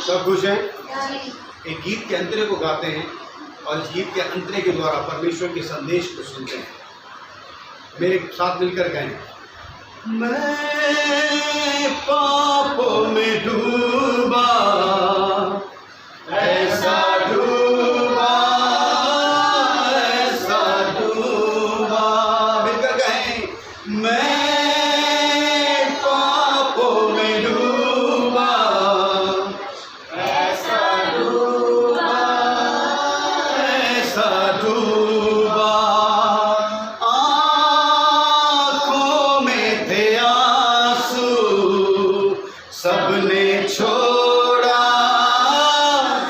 सब खुश हैं? एक गीत के अंतरे को गाते हैं और इस गीत के अंतरे के द्वारा परमेश्वर के संदेश को सुनते हैं। मेरे साथ मिलकर गाएं। मैं पापों में डूबा, ऐसा डूबा, ऐसा डूबा। मिलकर गाएं। मैं पापों में डूबा, ऐसा डूबा, ऐसा डूबा। आँखों में थे आंसू, सबने छोड़ा,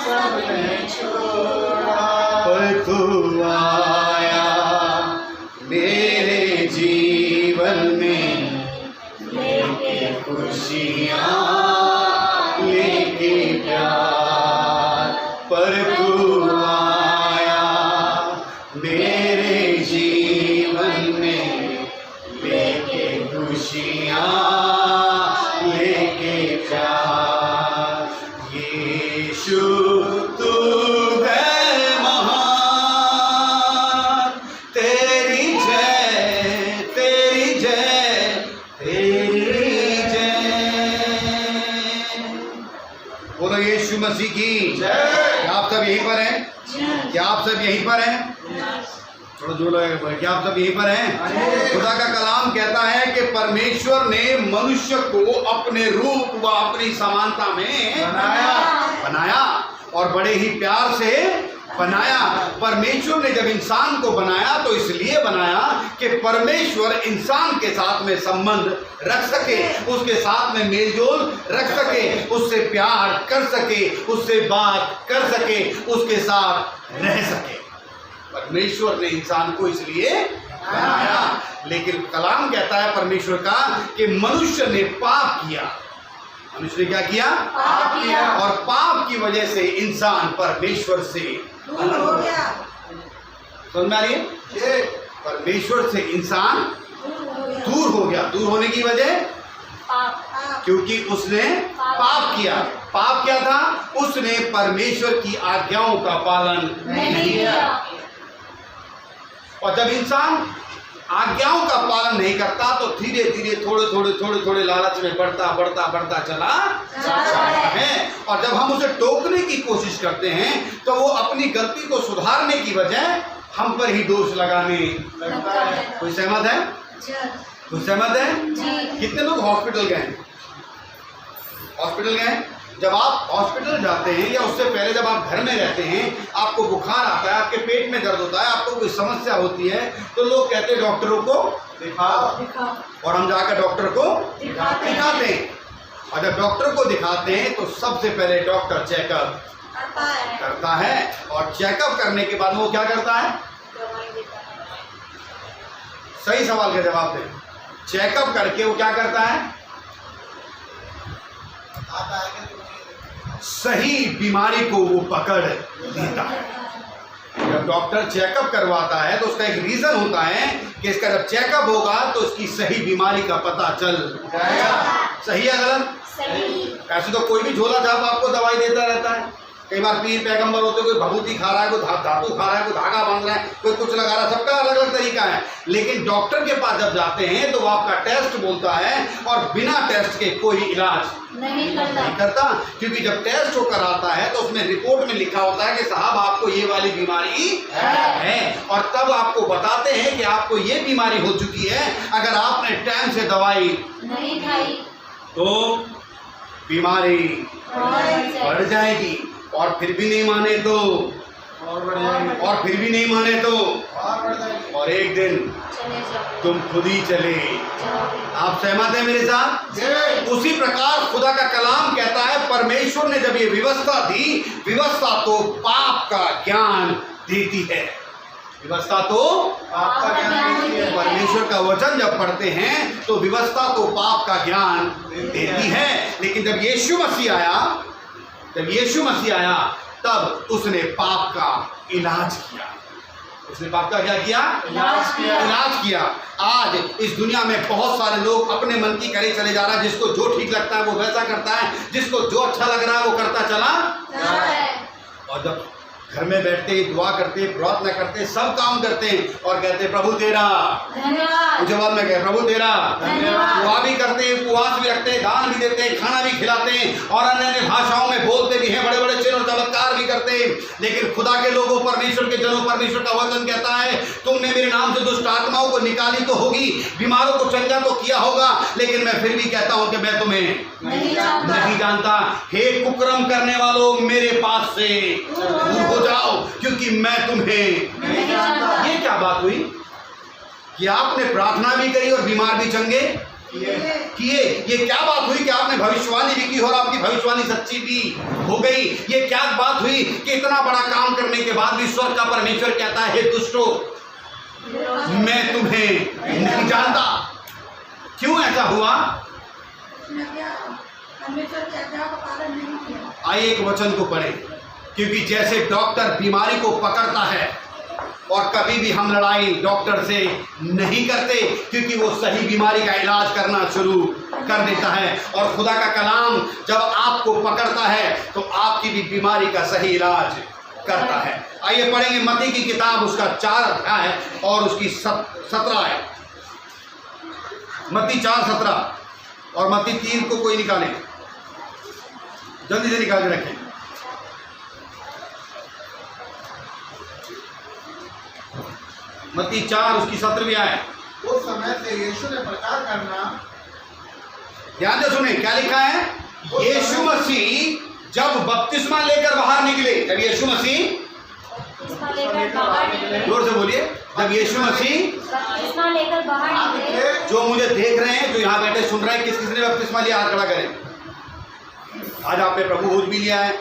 सबने छोड़ा। पर तू आया मेरे जीवन में, लेके खुशियाँ, लेके प्यार। पर तू आया मेरे जीवन में, लेके खुशियाँ, लेके प्यार। यीशु तू है महान, तेरी जय, तेरी जय, तेरी जय। बोलो यीशु मसीह की जय। क्या आप सब यहीं पर हैं? क्या आप सब यहीं पर हैं? थोड़ा जोर लगा। क्या आप सब यहीं पर हैं? खुदा का कलाम कहता है कि परमेश्वर ने मनुष्य को अपने रूप व अपनी समानता में बनाया और बड़े ही प्यार से बनाया। परमेश्वर ने जब इंसान को बनाया तो इसलिए बनाया कि परमेश्वर इंसान के साथ में संबंध रख सके, उसके साथ में मेलजोल रख सके, उससे प्यार कर सके, उससे बात कर सके, उसके साथ रह सके। परमेश्वर ने इंसान को इसलिए बनाया। लेकिन कलाम कहता है परमेश्वर का कि मनुष्य ने पाप किया। मनुष्य ने क्या किया? पाप किया। और पाप की वजह से इंसान परमेश्वर से दूर हो गया। समझ में आ रही है? परमेश्वर से इंसान दूर हो गया। दूर होने की वजह क्योंकि उसने पाप किया। पाप क्या था? उसने परमेश्वर की आज्ञाओं का पालन नहीं किया। और जब इंसान आज्ञाओं का पालन नहीं करता तो धीरे धीरे थोड़े थोड़े लालच में बढ़ता चला जाता है। और जब हम उसे टोकने की कोशिश करते हैं तो वो अपनी गलती को सुधारने की बजाय हम पर ही दोष लगाने लगता है। कोई सहमत है? कोई सहमत है? कितने लोग हॉस्पिटल गए? हॉस्पिटल गए? जब आप हॉस्पिटल जाते हैं या उससे पहले जब आप घर में रहते हैं, आपको बुखार आता है, आपके पेट में दर्द होता है, आपको कोई समस्या होती है तो लोग कहते हैं डॉक्टरों को दिखाओ। और हम जाकर डॉक्टर को दिखाते हैं। और जब डॉक्टर को दिखाते हैं तो सबसे पहले डॉक्टर चेकअप करता है। और चेकअप करने के बाद वो क्या करता है? सही सवाल का जवाब दें। चेकअप करके वो क्या करता है? सही बीमारी को वो पकड़ लेता है। जब डॉक्टर चेकअप करवाता है तो उसका एक रीजन होता है कि इसका जब चेकअप होगा तो इसकी सही बीमारी का पता चल जाएगा। सही है गलत? सही। ऐसे तो कोई भी झोला छाप आपको दवाई देता रहता है। कई बार पीर पैगंबर होते, कोई भभूति खा रहा है, कोई धातु खा रहा है, कोई धागा बांध रहा है, कोई कुछ लगा रहा है, सबका अलग अलग तरीका है। लेकिन डॉक्टर के पास जब जाते हैं तो वो आपका टेस्ट बोलता है और बिना टेस्ट के कोई इलाज नहीं करता। क्योंकि जब टेस्ट होकर आता है तो उसमें रिपोर्ट में लिखा होता है कि साहब आपको ये वाली बीमारी है। और तब आपको बताते हैं कि आपको ये बीमारी हो चुकी है, अगर आपने टाइम से दवाई नहीं खाई तो बीमारी बढ़ जाएगी। और फिर भी नहीं माने तो और फिर भी नहीं माने तो और एक दिन तुम खुद ही चले। आप सहमत हैं मेरे साथ? उसी प्रकार खुदा का कलाम कहता है परमेश्वर ने जब ये व्यवस्था दी, व्यवस्था तो पाप का ज्ञान देती है। व्यवस्था तो पाप का ज्ञान देती है। परमेश्वर का वचन जब पढ़ते हैं तो व्यवस्था तो पाप का ज्ञान देती है। लेकिन जब यीशु मसीह आया तब उसने पाप का इलाज किया। उसने पाप का क्या किया? इलाज किया। आज इस दुनिया में बहुत सारे लोग अपने मन की करे चले जा रहा है, जिसको जो ठीक लगता है वो वैसा करता है, जिसको जो अच्छा लग रहा है वो करता चला। और जब घर में बैठते ही दुआ करते, प्रार्थना करते, सब काम करते हैं और कहते प्रभु तेरा धन्यवाद, जवाब में कहे प्रभु तेरा धन्यवाद। दुआ भी करते हैं, उपवास भी रखते हैं, दान भी देते हैं, खाना भी खिलाते हैं और अन्य अन्य भाषाओं में बोलते भी हैं, बड़े बड़े चिन्ह और चमत्कार भी करते हैं। लेकिन खुदा के लोगों, परमेश्वर के जनों, परमेश्वर का वचन कहता है तुमने मेरे नाम से दुष्ट आत्माओं को निकाली तो होगी, बीमारों को चंगा तो किया होगा, लेकिन मैं फिर भी कहता हूं कि मैं तुम्हें नहीं जानता। हे कुकर्म करने वालों, मेरे पास से दूर हो जाओ, क्योंकि मैं तुम्हें नहीं जानता। ये क्या बात हुई कि आपने प्रार्थना भी करी और बीमार भी चंगे किए? ये क्या बात हुई कि आपने भविष्यवाणी भी की और आपकी भविष्यवाणी सच्ची भी हो गई? ये क्या बात हुई कि इतना बड़ा काम करने के बाद भी स्वर्ग का परमेश्वर कहता है हे दुष्टों, मैं तुम्हें नहीं जानता? क्यों ऐसा हुआ? आइए एक वचन को पढ़ें, क्योंकि जैसे डॉक्टर बीमारी को पकड़ता है और कभी भी हम लड़ाई डॉक्टर से नहीं करते, क्योंकि वो सही बीमारी का इलाज करना शुरू कर देता है। और खुदा का कलाम जब आपको पकड़ता है तो आपकी भी बीमारी का सही इलाज करता है। आइए पढ़ेंगे मत्ती की किताब, उसका 4 अध्याय और उसकी 17 है। मत्ती 4:17 और मत्ती 3 को कोई निकाले, जल्दी से निकाल के रखें। मत्ती 4 उसकी 17वीं आयत। उस समय से यीशु ने प्रचार करना, ध्यान से सुने क्या लिखा है। यीशु मसीह जब बपतिस्मा लेकर बाहर निकले, जब यीशु मसीह, जोर से बोलिए, जब यीशु मसीह बपतिस्मा लेकर बाहर निकले। जो मुझे देख रहे हैं, जो यहाँ बैठे सुन रहे हैं, किस किसने बपतिस्मा लिया? हाथ खड़ा करें। आज आपने प्रभु भोज भी लिया है,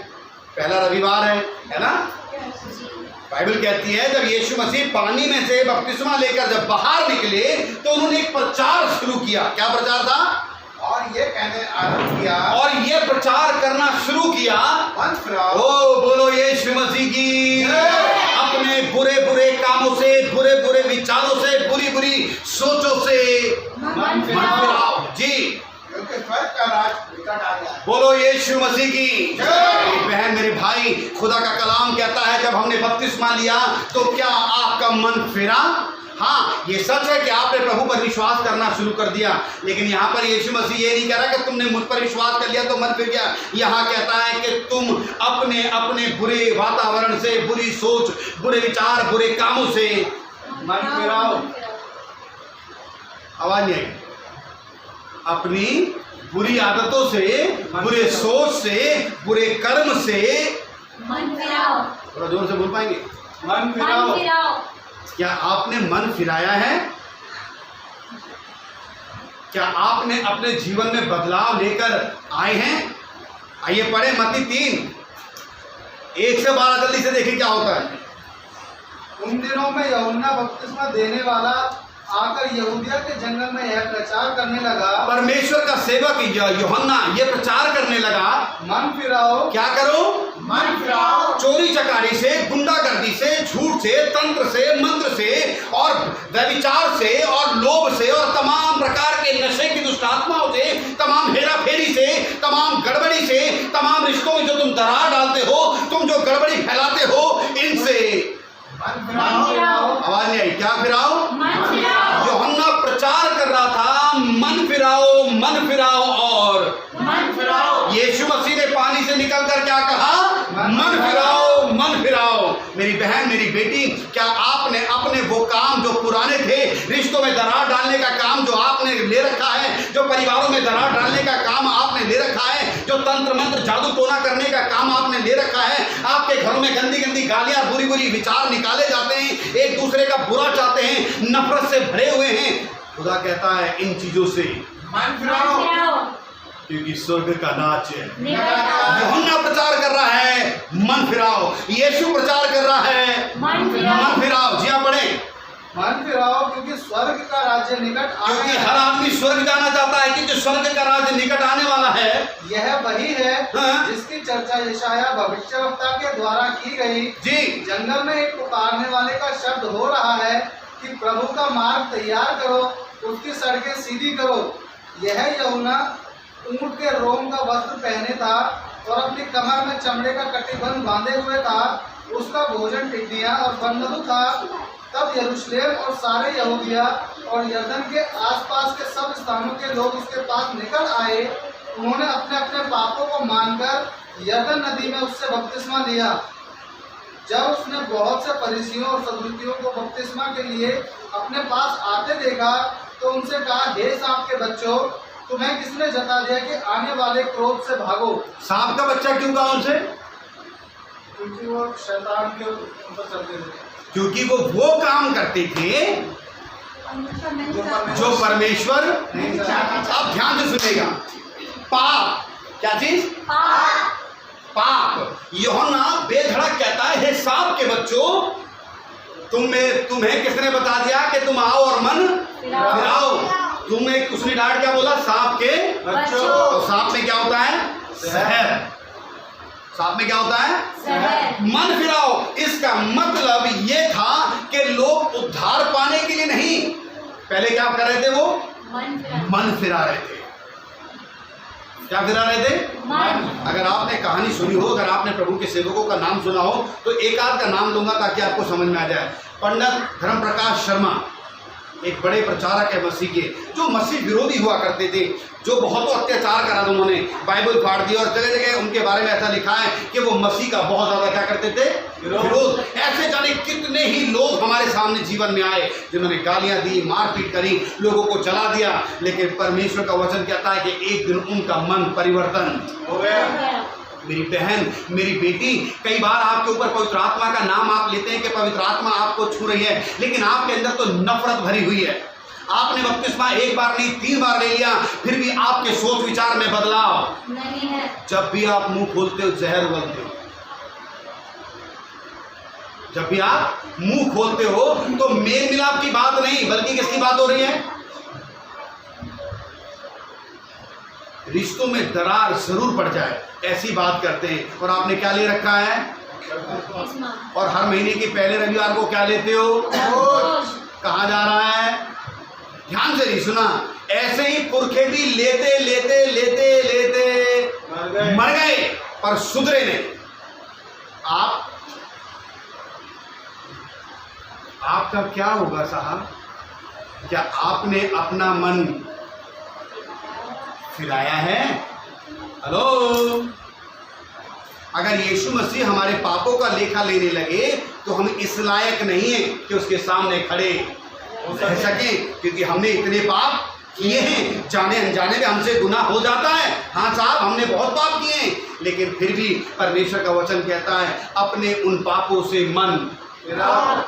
पहला रविवार है ना? बाइबल कहती है जब यीशु मसीह पानी में से बपतिस्मा लेकर जब बाहर निकले तो उन्होंने एक प्रचार शुरू किया। क्या प्रचार था? और ये कहने आरंभ किया, और ये प्रचार करना शुरू किया, मन फिराओ। ओ बोलो यीशु मसीह की। अपने बुरे बुरे कामों से, बुरे बुरे विचारों से, बुरी बुरी सोचों से मन फिराओ जी, क्योंकि स्वर्ग का राज निकट आ गया है। बोलो यीशु मसीह की। मेरी बहन, मेरे भाई, खुदा का कलाम कहता है जब हमने बपतिस्मा लिया तो क्या आपका मन फिरा? हाँ, ये सच है कि आपने प्रभु पर विश्वास करना शुरू कर दिया, लेकिन यहाँ पर यीशु मसीह ये नहीं कह रहा कि तुमने मुझ पर विश्वास कर लिया तो मन फिर गया। यहाँ कहता है कि तुम अपने अपने बुरे वातावरण से, बुरी सोच, बुरे विचार, बुरे कामों से मन फिराओ। आवाज नहीं आई। अपनी बुरी आदतों से, बुरे सोच से, बुरे कर्म से मन फिराओ। थोड़ा जोर से बोल पाएंगे? मन मन फिराओ। क्या आपने मन फिराया है? क्या आपने अपने जीवन में बदलाव लेकर आए हैं? आइए पढ़े मत्ती 3:1 से 12, जल्दी से देखें क्या होता है। उन दिनों में यूहन्ना बपतिस्मा देने वाला आकर यहूदिया के जंगल में यह प्रचार करने लगा, परमेश्वर का सेवक यूहन्ना ये प्रचार करने लगा, मन फिराओ। क्या करो? मन फिराओ। चोरी चकारी से, गुंडागर्दी से, झूठ से, तंत्र से, मंत्र से और व्यभिचार से और लोभ से और तमाम प्रकार के नशे की दुष्ट आत्माओं से, तमाम हेरा फेरी से, तमाम गड़बड़ी से, तमाम रिश्तों में जो तुम दरार डालते हो, तुम जो गड़बड़ी फैलाते हो, इनसे मन फिराओ। आवाज नहीं आई। क्या फिराओ? मन फिराओ। यूहन्ना प्रचार कर रहा था मन फिराओ, मन फिराओ और मन फिराओ। यीशु मसीह ने पानी से निकलकर क्या कहा? मन फिराओ, मन फिराओ। मेरी बहन, मेरी बेटी, क्या आपने अपने वो काम जो पुराने थे, रिश्तों में दरार डालने का काम जो आपने ले रखा है, जो परिवारों में दरार डालने का काम आपने ले रखा है, जो तंत्र मंत्र जादू टोना करने का काम आपने ले रखा है, आपके घरों में गंदी गंदी गालियां, बुरी बुरी विचार निकाले जाते हैं, एक दूसरे का बुरा चाहते हैं, नफरत से भरे हुए हैं, खुदा कहता है इन चीजों से मन फिराओ, क्योंकि स्वर्ग का नाच है। फिराओ। यूहन्ना प्रचार कर रहा है मन फिराओ, यीशु प्रचार कर रहा है मन फिराओ। मन फिराओ। जी हाँ पढ़े। मन फिराओ क्योंकि स्वर्ग का राज्य निकट आ क्योंकि गया हर है। आदमी स्वर्ग जाना चाहता है, क्योंकि स्वर्ग का राज्य निकट आने वाला है। यह वही है हाँ। जिसकी चर्चा यशाया भविष्यवक्ता के द्वारा की गई। जी, जंगल में एक पुकारने वाले का शब्द हो रहा है कि प्रभु का मार्ग तैयार करो, उसकी सड़कें सीधी करो। यह यूहन्ना ऊंट के रोम का वस्त्र पहने था और अपनी कमर में चमड़े का कटिबंध बांधे हुए था। उसका भोजन टिड्डियां और बनमधु था। तब यरूशलेम और सारे यहूदिया और यरदन के आसपास के सब स्थानों के लोग उसके पास निकल आए। उन्होंने अपने अपने पापों को मानकर यरदन नदी में उससे बपतिस्मा लिया। जब उसने बहुत से फरीसियों और सदूकियों को बपतिस्मा के लिए अपने पास आते देखा तो उनसे कहा, हे सांप के बच्चों, तुम्हें किसने जता दिया कि आने वाले क्रोध से भागो? सांप का बच्चा क्यों कहा उनसे? क्योंकि वो शैतान के ऊपर चलते थे। क्योंकि वो काम करते थे जो परमेश्वर नहीं चाहता। आप ध्यान से सुनेगा। पाप, क्या चीज? पाप। यूहन्ना बेधड़क कहता है, हे सांप के बच्चों, तुम्हें किसने बता दिया कि तुम आओ और मन फिराओ? तुम्हें उसने डांट क्या बोला? सांप के बच्चों। तो सांप में क्या होता है? जहर। सांप में क्या होता है? जहर। मन फिराओ, इसका मतलब ये था कि लोग उद्धार पाने के लिए नहीं, पहले क्या कर रहे थे? वो मन फिरा रहे थे। क्या फिरा रहे थे? मन। अगर आपने कहानी सुनी हो, अगर आपने प्रभु के सेवकों का नाम सुना हो, तो एक आध का नाम लूंगा ताकि आपको समझ में आ जाए। पंडित धर्म प्रकाश शर्मा एक बड़े प्रचारक है मसीह के, जो मसीह विरोधी हुआ करते थे, जो बहुत अत्याचार करा उन्होंने, बाइबल फाड़ दी और जगह जगह उनके बारे में ऐसा लिखा है कि वो मसीह का बहुत ज्यादा क्या करते थे? विरोध। ऐसे जाने कितने ही लोग हमारे सामने जीवन में आए जिन्होंने गालियां दी, मारपीट करी, लोगों को जला दिया, लेकिन परमेश्वर का वचन कहता है कि एक दिन उनका मन परिवर्तन हो गया। मेरी बहन, मेरी बेटी, कई बार आपके ऊपर पवित्र आत्मा का नाम आप लेते हैं कि पवित्र आत्मा आपको छू रही है, लेकिन आपके अंदर तो नफरत भरी हुई है। आपने बपतिस्मा एक बार नहीं 3 बार ले लिया, फिर भी आपके सोच विचार में बदलाव नहीं है। जब भी आप मुंह खोलते हो जहर उगलते हो। जब भी आप मुंह खोलते हो तो मेल मिलाप की बात नहीं, बल्कि किसकी बात हो रही है? रिश्तों में दरार जरूर पड़ जाए, ऐसी बात करते हैं। और आपने क्या ले रखा है? और हर महीने के पहले रविवार को क्या लेते हो? कहाँ जा रहा है? ध्यान से नहीं सुना। ऐसे ही पुरखे भी लेते लेते लेते लेते मर गए, पर सुधरे नहीं। आपका क्या होगा साहब? क्या आपने अपना मन फिराया है? हेलो, अगर यीशु मसीह हमारे पापों का लेखा लेने लगे तो हम इस लायक नहीं है कि उसके सामने खड़े हो सके, क्योंकि हमने इतने पाप किए हैं, जाने अनजाने में हमसे गुनाह हो जाता है। हाँ साहब, हमने बहुत पाप किए हैं, लेकिन फिर भी परमेश्वर का वचन कहता है अपने उन पापों से मन फिराओ।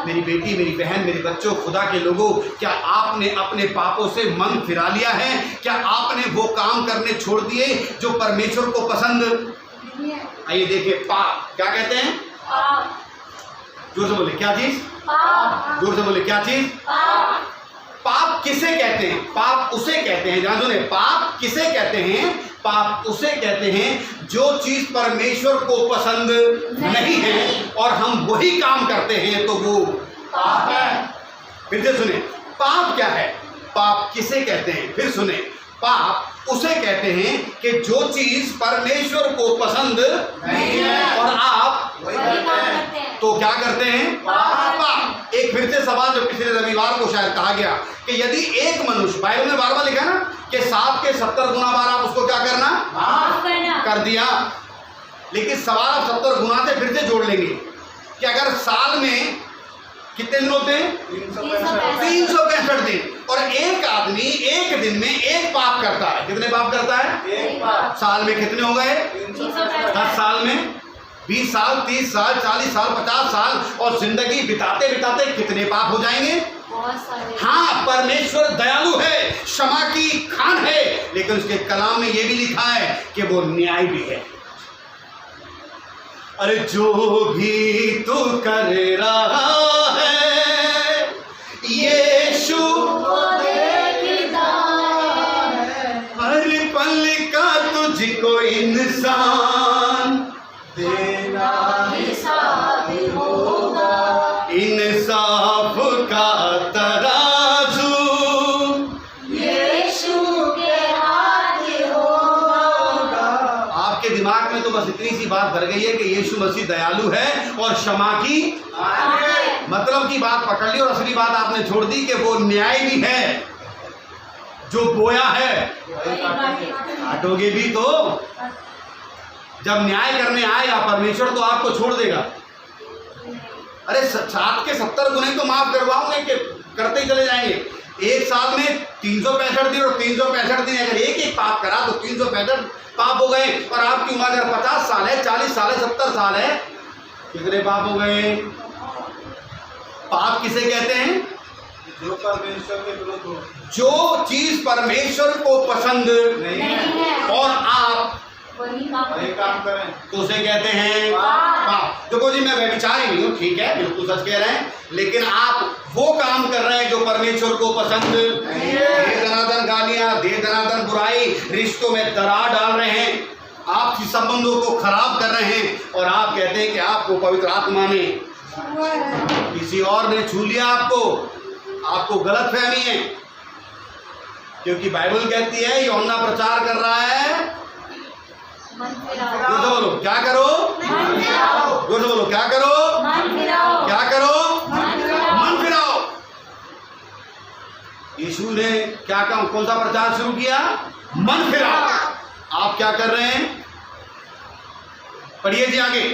मेरी बेटी, मेरी बहन, मेरे बच्चों, खुदा के लोगों, क्या आपने अपने पापों से मन फिरा लिया है? क्या आपने वो काम करने छोड़ दिए जो परमेश्वर को पसंद? आइए देखिए, पाप क्या कहते हैं? जोर से बोले, क्या चीज? जोर से बोले, क्या चीज? पाप किसे कहते हैं? पाप उसे कहते हैं, ध्यान सुने, पाप किसे कहते हैं? पाप उसे कहते हैं जो चीज परमेश्वर को पसंद नहीं है और हम वही काम करते हैं, तो वो पाप है। फिर से सुने, पाप क्या है? पाप किसे कहते हैं? फिर सुने, पाप उसे कहते हैं कि जो चीज परमेश्वर को पसंद नहीं है और आप वही करते हैं, तो क्या करते हैं? पाप। एक फिर से सवाल जो पिछले रविवार को शायद कहा गया कि यदि एक मनुष्य, बाइबल में बार-बार लिखा है ना कि 7 के 70 गुना बार आप उसको क्या करना? कर दिया। लेकिन सवाल आप 70 गुना से फिर से जोड़ लेंगे कि अगर साल में कितने दिन होते हैं? 365 दिन, और एक आदमी एक दिन में एक पाप करता है। कितने पाप करता है? एक पाप। साल में कितने हो गए? 10 साल में 20 साल, 30 साल, 40 साल, 50 साल, और जिंदगी बिताते बिताते कितने पाप हो जाएंगे? बहुत सारे। हाँ, परमेश्वर दयालु है, क्षमा की खान है, लेकिन उसके कलाम में यह भी लिखा है कि वो न्याय भी है। अरे जो भी तू कर रहा है यीशु वो देखता है हर पल का तुझको इंसान देना हिसाब होगा। इंसाफ का तराजू यीशु के हाथ होगा। आपके दिमाग में तो बस इतनी सी बात भर गई है कि यीशु मसीह दयालु है और क्षमा की आमीन। मतलब की बात पकड़ ली और असली बात आपने छोड़ दी कि वो न्याय भी है। जो बोया है काटोगे भी तो। जब न्याय करने आएगा परमेश्वर तो आपको छोड़ देगा। अरे 7 के 70 गुने तो माफ करवाओगे कि करते ही चले जाएंगे। एक साल में 365 दिन और 365 दिन अगर एक एक पाप करा तो 365 पाप हो गए। और आपकी उम्र अगर 50 साल है, 40 साल है, 70 साल है, कितने पाप हो गए? पाप किसे कहते हैं? जो परमेश्वर के विरुद्ध हो जो चीज परमेश्वर को पसंद नहीं नहीं है है और आप वही काम वही काम करें तो उसे कहते हैं पाप। देखो जी, मैं व्यभिचारी नहीं हूँ, ठीक है, बिल्कुल सच कह रहे हैं, लेकिन आप वो काम कर रहे हैं जो परमेश्वर को पसंद नहीं है। दे दनादन गालियां, दे दनादन बुराई, रिश्तों में दरार डाल रहे हैं, आपकी संबंधों को खराब कर रहे हैं। और आप कहते हैं कि आपको पवित्र आत्मा ने किसी और ने छू लिया, आपको गलत फहमी है। क्योंकि बाइबल कहती है यूहन्ना प्रचार कर रहा है, मन जोर से फिराओ। बोलो क्या करो, मन फिराओ। जोर से बोलो क्या करो, मन फिराओ। क्या करो, मन फिराओ। मन फिराओ। यीशु ने क्या काम, कौन सा प्रचार शुरू किया? मन फिराओ। आप क्या कर रहे हैं? पढ़िए जी आगे।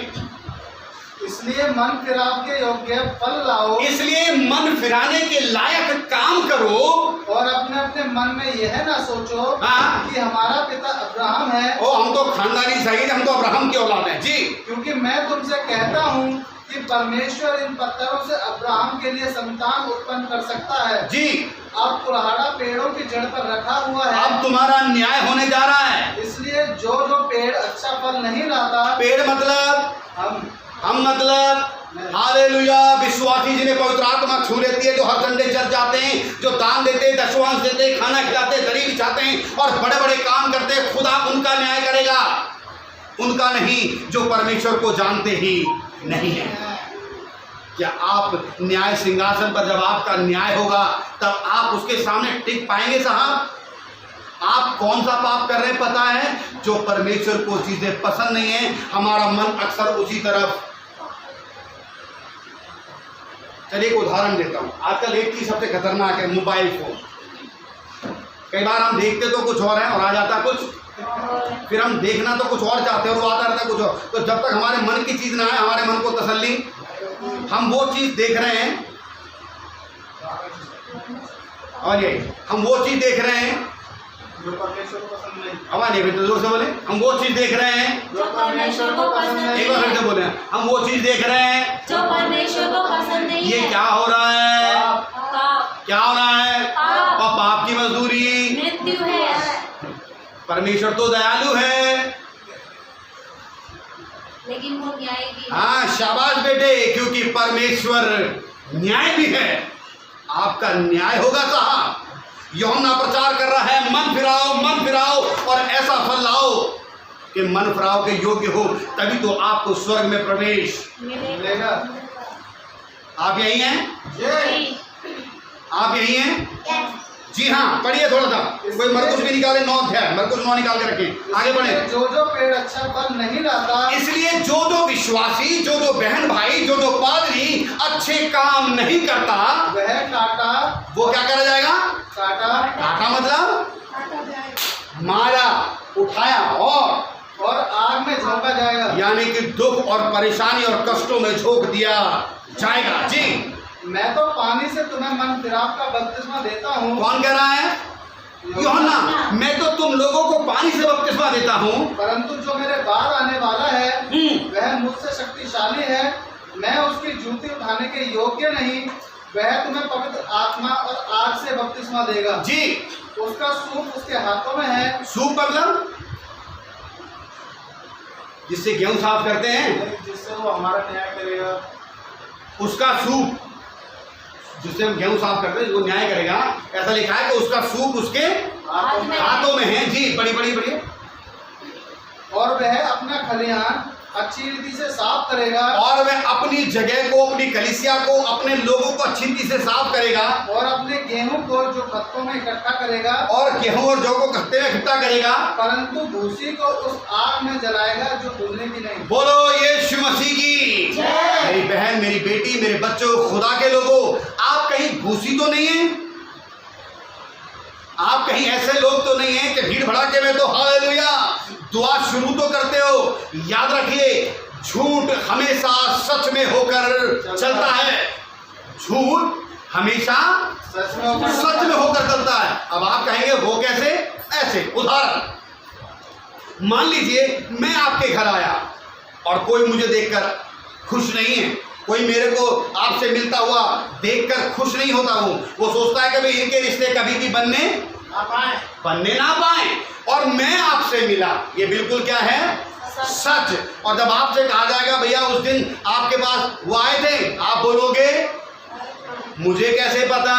इसलिए मन फिराव के योग्य फल लाओ इसलिए मन फिराने के लायक काम करो और अपने अपने मन में यह ना सोचो हाँ। कि हमारा पिता अब्राहम है, ओ हम तो खानदानी सही, हम तो अब्राहम की औलाद हैं जी। क्योंकि मैं तुमसे कहता हूँ कि परमेश्वर इन पत्थरों से अब्राहम के लिए संतान उत्पन्न कर सकता है। जी अब कुल्हाड़ा पेड़ों की जड़ पर रखा हुआ है, अब तुम्हारा न्याय होने जा रहा है। इसलिए जो जो पेड़ अच्छा फल नहीं लाता पेड़ मतलब हम मतलब हालेलुया, विश्वासी जिन्हें पवित्र आत्मा छू लेती है, जो हर संडे चर्च जाते हैं, जो दान देते हैं, दशवांश देते हैं, खाना खिलाते हैं, दरी बिछाते हैं और बड़े बड़े काम करते हैं, खुदा उनका न्याय करेगा, उनका नहीं जो परमेश्वर को जानते ही नहीं है। क्या आप न्याय सिंहासन पर जब आपका न्याय होगा तब आप उसके सामने टिक पाएंगे साहब? आप कौन सा पाप कर रहे हैं पता है? जो परमेश्वर को चीजें पसंद नहीं है, हमारा मन अक्सर उसी तरफ। चलिए एक उदाहरण देता हूं। आजकल एक चीज सबसे खतरनाक है, मोबाइल फोन। कई बार हम देखते तो कुछ और है और आ जाता कुछ, फिर हम देखना तो कुछ और चाहते हैं और वो आता रहता कुछ और। तो जब तक हमारे मन की चीज ना आए, हमारे मन को तसल्ली, हम वो चीज देख रहे हैं और ये हम वो चीज देख रहे हैं जो परमेश्वर को पसंद नहीं, आवाज नहीं बेटे, जोर से बोले। हम वो चीज देख रहे हैं जो परमेश्वर को पसंद एक नहीं, बार फिर से बोले, हम वो चीज देख रहे हैं। जो परमेश्वर को पसंद नहीं ये है। क्या हो रहा है? पाप। क्या हो रहा है? पाप। और पाप की मजदूरी मृत्यु है। परमेश्वर तो दयालु है। लेकिन वो न्याय भी है। हाँ शाबाश बेटे, क्योंकि परमेश्वर न्याय भी है। आपका न्याय होगा साहब। यूहन्ना प्रचार कर रहा है मन फिराओ और ऐसा फल लाओ कि मन फिराओ के योग्य हो, तभी तो आपको स्वर्ग में प्रवेश मिलेगा। आप यही हैं? नहीं। आप यही हैं? जी हाँ, पढ़िए थोड़ा सा। कोई मरकुस भी निकाले, 9 अध्याय, मरकुस 9 निकाल के रखें, आगे बढ़े। जो जो पेड़ अच्छा फल नहीं लाता, इसलिए जो विश्वासी, जो बहन भाई, जो पादरी अच्छे काम नहीं करता, वह काटा वो क्या करा जाएगा? काटा मतलब मारा, उठाया और आग में झोंका जाएगा। यानी कि दुख और परेशानी और कष्टों में झोंक दिया जाएगा। जी मैं तो पानी से तुम्हें मन फिराव का बपतिस्मा देता हूँ। कौन कह रहा है? यूहन्ना। मैं तो तुम लोगों को पानी से बपतिस्मा देता हूँ, परंतु जो मेरे बाद आने वाला है वह मुझसे शक्तिशाली है, मैं उसकी जूती उठाने के योग्य नहीं। वह तुम्हें पवित्र आत्मा और आग से बपतिस्मा देगा। जी उसका सूप उसके हाथों में है। सूप मतलब जिससे गेहूं साफ करते हैं, जिससे वो हमारा न्याय करेगा। उसका सूप जिससे हम गेहूं साफ करते हैं वो न्याय करेगा, ऐसा लिखा है कि उसका सूप उसके हाथों में है। जी बड़ी बड़ी बड़ी। और वह अपना खलिहान अच्छी रीति से साफ करेगा, और वह अपनी जगह को, अपनी कलीसिया को, अपने लोगों को अच्छी रीति से साफ करेगा, और अपने गेहूं को जो खत्तों में इकट्ठा करेगा, और गेहूं और जौ को खत्ते में इकट्ठा करेगा, परंतु भूसी को उस आग में जलाएगा जो भूलने की नहीं। बोलो यीशु मसीह की। मेरी बहन, मेरी बेटी, मेरे बच्चों, खुदा के लोगों, आप कहीं भूसी तो नहीं है? आप कहीं ऐसे लोग तो नहीं हैं कि भीड़ भड़ाके में तो हालेलुया दुआ शुरू तो करते हो? याद रखिए, झूठ हमेशा सच में होकर चलता है। झूठ हमेशा सच में सच में होकर चलता है। अब आप कहेंगे वो कैसे? ऐसे उदाहरण, मान लीजिए मैं आपके घर आया और कोई मुझे देखकर खुश नहीं है, कोई मेरे को आपसे मिलता हुआ देखकर खुश नहीं होता हूँ, वो सोचता है कि इनके रिश्ते कभी भी बनने ना पाए, और मैं आपसे मिला, ये बिल्कुल क्या है? सच। और जब आपसे कहा जाएगा भैया उस दिन आपके पास वो आए थे, आप बोलोगे मुझे कैसे पता?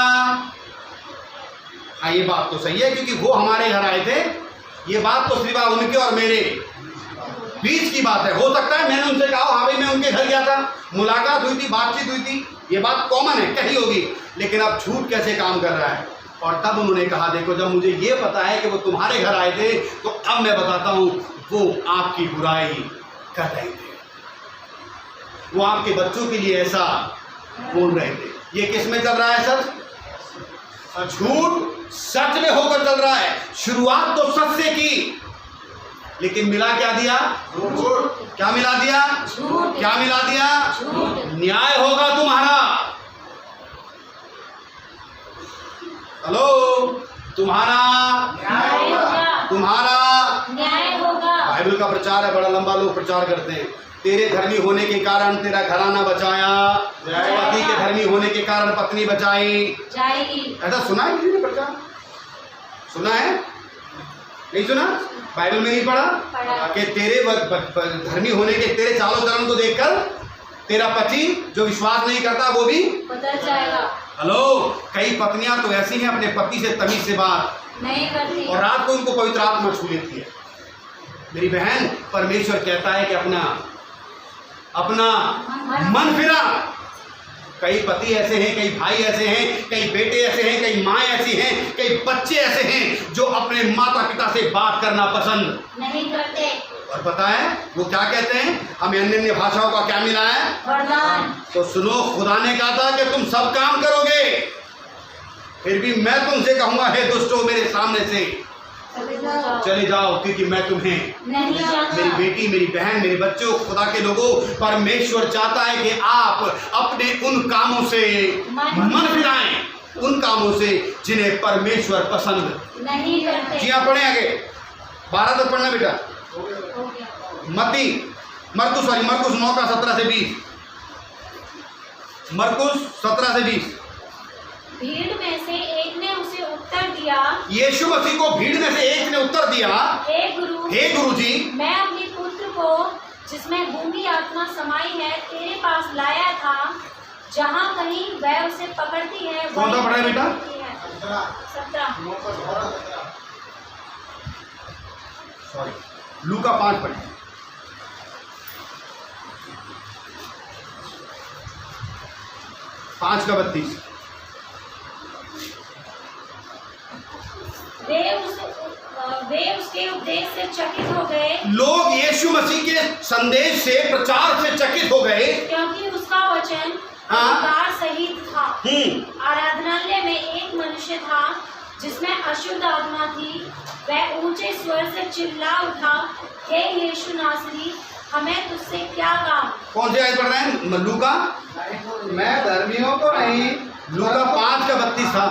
हाँ, ये बात तो सही है क्योंकि वो हमारे घर आए थे। ये बात तो सिर्फ उनके और मेरे बीच की बात है। हो सकता है मैंने उनसे कहा हाँ भाई मैं उनके घर गया था, मुलाकात हुई थी, बातचीत हुई थी, ये बात कॉमन है, कही होगी। लेकिन अब झूठ कैसे काम कर रहा है? और तब उन्होंने कहा देखो जब मुझे ये पता है कि वो तुम्हारे घर आए थे तो अब मैं बताता हूँ वो आपकी बुराई कर रहे थे, वो आपके बच्चों के लिए ऐसा बोल रहे थे। ये किस में चल रहा है? सच। झूठ सच में होकर चल रहा है। शुरुआत तो सच से की, लेकिन मिला क्या दिया? क्या मिला दिया? क्या मिला दिया? न्याय होगा तुम्हारा। हेलो, तुम्हारा न्याय होगा। बाइबल का प्रचार है, बड़ा लंबा लोग प्रचार करते हैं। तेरे धर्मी होने के कारण तेरा घराना बचाया, पति के धर्मी होने के कारण पत्नी बचाई जाएगी। ऐसा सुना है किसी ने प्रचार? सुना है? नहीं सुना? बाइबल में नहीं पढ़ा कि तेरे धर्मी होने के, तेरे चालों चलन को देखकर तेरा पति जो विश्वास नहीं करता वो भी बदल जाएगा। हेलो, कई पत्नियां तो ऐसी हैं अपने पति से तमीज से बात नहीं करती, और रात को उनको पवित्र आत्मा छू लेती है। मेरी बहन, परमेश्वर कहता है कि अपना मन फिरा। कई पति ऐसे हैं, कई भाई ऐसे हैं, कई बेटे ऐसे हैं, कई माँ ऐसी हैं, कई बच्चे ऐसे हैं जो अपने माता पिता से बात करना पसंद नहीं करते। और पता है वो क्या कहते हैं? हमें अन्य अन्य भाषाओं का क्या मिला है? वरदान। तो सुनो, खुदा ने कहा था कि तुम सब काम करोगे, फिर भी मैं तुमसे कहूंगा हे दुष्टों मेरे सामने से चले जाओ क्योंकि मैं तुम्हें नहीं जानता। मेरी बेटी, मेरी बहन, मेरे बच्चों, खुदा के लोगों, परमेश्वर चाहता है कि आप अपने उन कामों से मन फिराएं, उन कामों से जिन्हें परमेश्वर पसंद नहीं करते। जी हाँ, पढ़े आगे 12 तक पढ़ना बेटा। मरकुस 9 का 17 से 20। मरकुस 17 से 20। भीड़ में से एक ने उसे उत्तर दिया, यीशु मसीह को भीड़ में से एक ने उत्तर दिया, हे गुरुजी, मैं अपने पुत्र को जिसमें गूंगी आत्मा समाई है तेरे पास लाया था, जहाँ कहीं वह उसे पकड़ती है। कौन सा पढ़ा है बेटा? 17। सॉरी, लूका 5 पढ़े। पाँच का 32। वे उसके उपदेश से चकित हो गए। लोग यीशु मसीह के संदेश से, प्रचार से चकित हो गए, क्योंकि उसका वचन हाँ? अधिकार सहित था। आराधनालय में एक मनुष्य था जिसमें अशुद्ध आत्मा थी। वह ऊंचे स्वर से चिल्ला उठा, हे यीशु नासरी, हमें तुझसे क्या काम? कौन से आयत पढ़ रहे हैं? लूका? मैं धर्मियों को नहीं, लूका 5 का 32 था।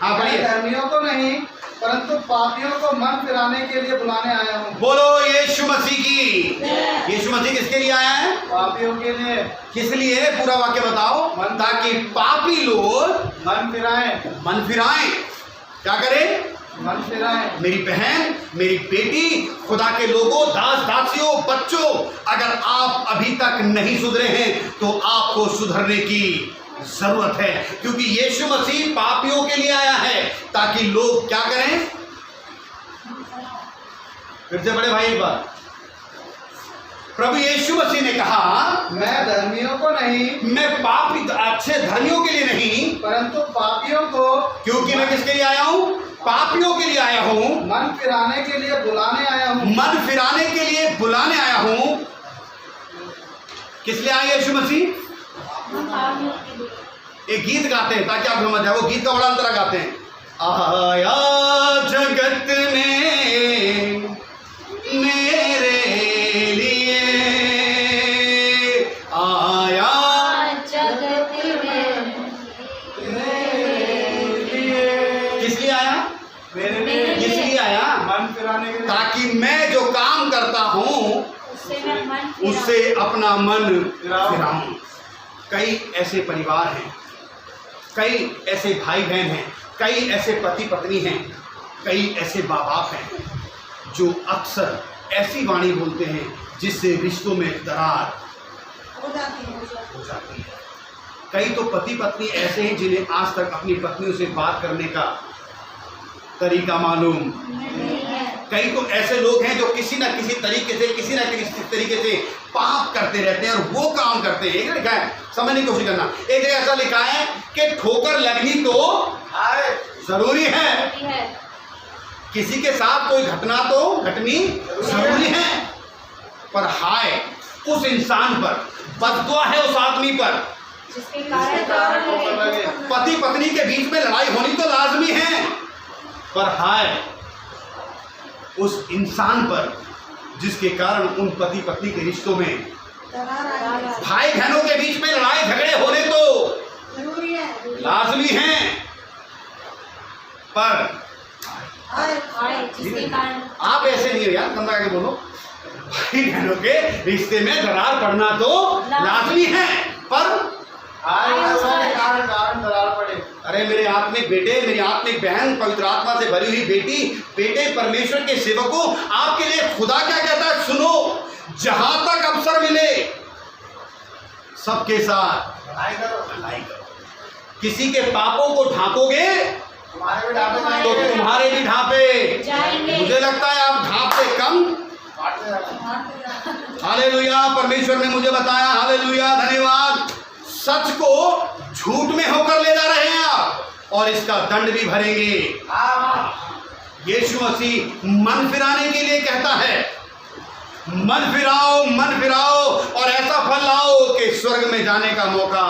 हाँ मैं पढ़िए। धर्मियों को नहीं परंतु पापियों को मन फिराने के लिए बुलाने आया हूँ। बोलो यीशु मसीह की। यीशु मसीह किसके लिए आया है? पापियों के लिए। किस लिए? पूरा वाक्य बताओ। ताकि पापी लोग मन फिराएं। क्या करें? मन फिराएं। मेरी बहन, मेरी बेटी, खुदा के लोगों, दास दासियों, बच्चों, अगर आप अभी तक नहीं सुधरे हैं तो आपको सुधरने की जरूरत है, क्योंकि यीशु मसीह पापियों के लिए आया है ताकि लोग क्या करें। फिर से बड़े भाई एक बार, प्रभु यीशु मसीह ने कहा मैं धर्मियों को नहीं, मैं पापी अच्छे धर्मियों के लिए नहीं, परंतु पापियों को, क्योंकि मैं किसके लिए आया हूं, पापियों के लिए आया हूं, मन फिराने के लिए बुलाने आया हूँ। मन फिराने के लिए बुलाने आया हूं। किस लिए आए यीशु मसीह? एक गीत गाते हैं ताकि आप समझ जाए, वो गीत का बड़ा अंतरा गाते हैं। आया जगत में मेरे लिए, आया जगत में किस लिए आया? किस लिए आया? मन फिराने के लिए, ताकि मैं जो काम करता हूं उससे अपना मन फिराऊं। कई ऐसे परिवार हैं, कई ऐसे भाई बहन हैं, कई ऐसे पति पत्नी हैं, कई ऐसे माँ बाप हैं जो अक्सर ऐसी वाणी बोलते हैं जिससे रिश्तों में दरार हो जाती है। कई तो पति पत्नी ऐसे हैं जिन्हें आज तक अपनी पत्नियों से बात करने का तरीका मालूम। कई तो ऐसे लोग हैं जो किसी न किसी तरीके से, किसी न किसी तरीके से पाप करते रहते हैं और वो काम करते हैं। एक लिखा है, समझने की कोशिश करना, एक जगह ऐसा लिखा है कि ठोकर लगनी तो जरूरी है, किसी के साथ कोई घटना तो घटनी जरूरी है, पर हाय उस इंसान पर, बददुआ है उस आदमी पर जिसके कारण पति पत्नी के बीच में लड़ाई होनी तो लाजमी है, पर हाय उस इंसान पर जिसके कारण उन पति पत्नी के रिश्तों में, भाई बहनों के बीच में लड़ाई झगड़े होने तो लाजमी हैं, पर जिसके कारण आप ऐसे नहीं हो यार, कंधा के बोलो, भाई बहनों के रिश्ते में दरार पड़ना तो लाजमी है, पर कारण दरार पड़े। अरे मेरे आत्मिक बेटे, मेरी आत्मिक बहन, पवित्र आत्मा से भरी हुई बेटी, बेटे, परमेश्वर के सेवकों, आपके लिए खुदा क्या कहता है सुनो, जहां तक अवसर मिले सबके साथ भलाई करो, भलाई करो। किसी के पापों को ढांपोगे तुम्हारे भी ढांपे तो जाएंगे। तुम्हारे भी ढांपे जाएंगे। मुझे लगता है आप ढांपते कम। बांटते जाना। हालेलुया, परमेश्वर ने मुझे बताया, हालेलुया, धन्यवाद। सच को झूठ में होकर ले जा रहे हैं आप और इसका दंड भी भरेंगे। यीशु मसीह मन फिराने के लिए कहता है, मन फिराओ और ऐसा फल लाओ कि स्वर्ग में जाने का मौका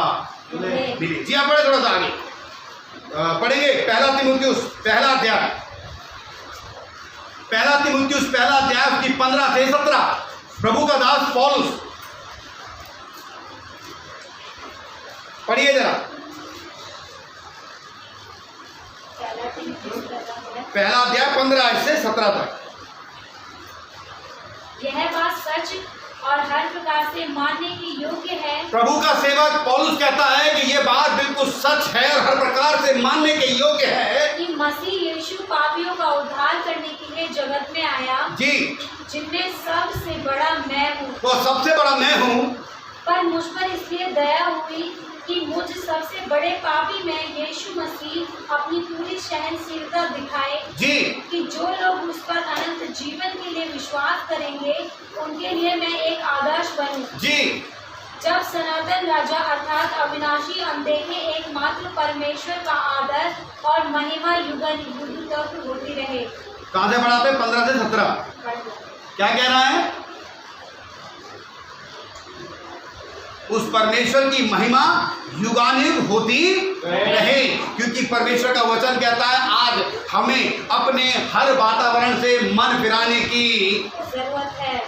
मिले। जी आप पढ़े थोड़ा सा आगे पढ़ेंगे। पहला तीमुथियुस पहला अध्याय उसकी 15 से 17। प्रभु का दास पौलुस, पढ़िए जरा। पहला अध्याय 15 से 17 तक। यह बात सच और हर प्रकार से मानने के योग्य है। प्रभु का सेवक पौलुस कहता है कि ये बात बिल्कुल सच है और हर प्रकार से मानने के योग्य है कि मसीह यीशु पापियों का उद्धार करने के लिए जगत में आया, जी, जिनमें सबसे बड़ा मैं हूँ। वो सबसे बड़ा मैं हूँ, पर मुझ पर इसलिए दया हुई कि मुझ सबसे बड़े पापी में यीशु मसीह अपनी पूरी सहनशीलता दिखाए, जी, कि जो लोग उस पर अनंत जीवन के लिए विश्वास करेंगे उनके लिए मैं एक आदर्श बनूं। जी। जब सनातन राजा अर्थात अविनाशी अनदेखे एकमात्र परमेश्वर का आदर और महिमा युगन युग तक होती रहे। कहाँ से पढ़ा पे? 15 से 17। क्या कह रहा है? उस परमेश्वर की महिमा युगानुयुग होती रहे, क्योंकि परमेश्वर का वचन कहता है आज हमें अपने हर वातावरण से मन फिराने की जरूरत है।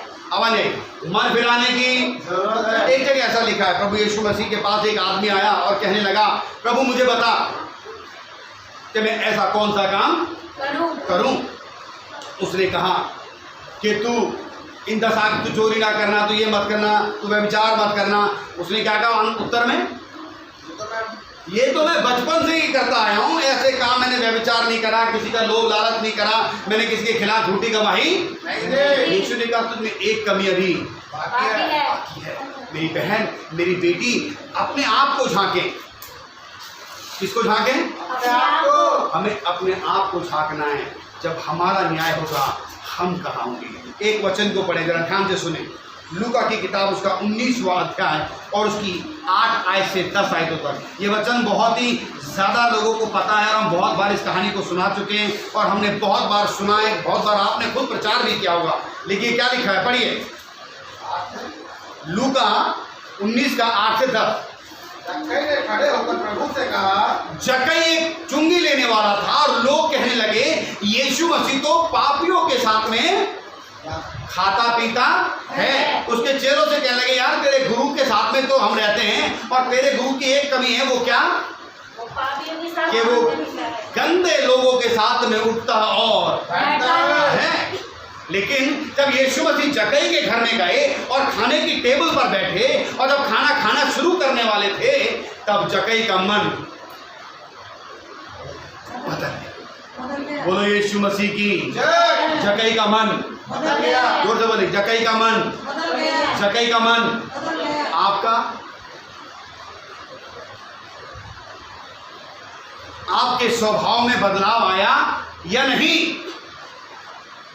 मन फिराने की जरूरत है। एक जगह ऐसा लिखा है, प्रभु यीशु मसीह के पास एक आदमी आया और कहने लगा, प्रभु मुझे बता कि मैं ऐसा कौन सा काम करूं। उसने कहा कि तू इन 10 आज्ञा, तू चोरी ना करना, तू ये मत करना, तू व्यभिचार मत करना। उसने क्या कहा उत्तर में? ये तो मैं बचपन से ही करता आया हूँ, ऐसे काम मैंने व्यभिचार नहीं करा, किसी का लोभ लालच नहीं करा, मैंने किसी के खिलाफ झूठी गवाही नहीं दी। यीशु ने कहा तुझमें एक कमी अभी बाकी है। मेरी बहन, मेरी बेटी, अपने आप को झांके, किसको झांके? अपने आप को। हमें अपने आप को झांकना है। जब हमारा न्याय होगा हम कहाँ होंगे? एक वचन को पढ़े, जरा ध्यान से सुने। लूका की किताब उसका 19वां अध्याय और उसकी 8 आयत से 10 आयतों तक। ये वचन बहुत ही ज़्यादा लोगों को पता है और हम बहुत बार इस कहानी को सुना चुके हैं और हमने बहुत बार सुना है, बहुत बार आपने खुद प्रचार भी किया होगा। लेकिन क्या लिखा है, पढ़िए। लूका 19 का 8 से 10। जक्कई ने खड़े होकर प्रभु से कहा। जक्कई एक चुंगी लेने वाला था और लोग कहने लगे यीशु मसीह तो पापियों के साथ में खाता पीता है। उसके चेलों से कहने लगे यार तेरे गुरु के साथ में तो हम रहते हैं और तेरे गुरु की एक कमी है, वो क्या? वो पापियों के साथ कि वो मिलता है। गंदे लोगों के साथ में उठता और बैठता है। लेकिन जब यीशु मसीह जक्कई के घर में गए और खाने की टेबल पर बैठे और जब खाना खाना शुरू करने वाले थे तब जक्कई का मन बदल गया। बोलो यीशु मसीह की जय। जक्कई का मन बदल गया। जोर से बोले, जक्कई का मन, बदल गया। जक्कई का मन। बदल गया। आपका, आपके स्वभाव में बदलाव आया या नहीं?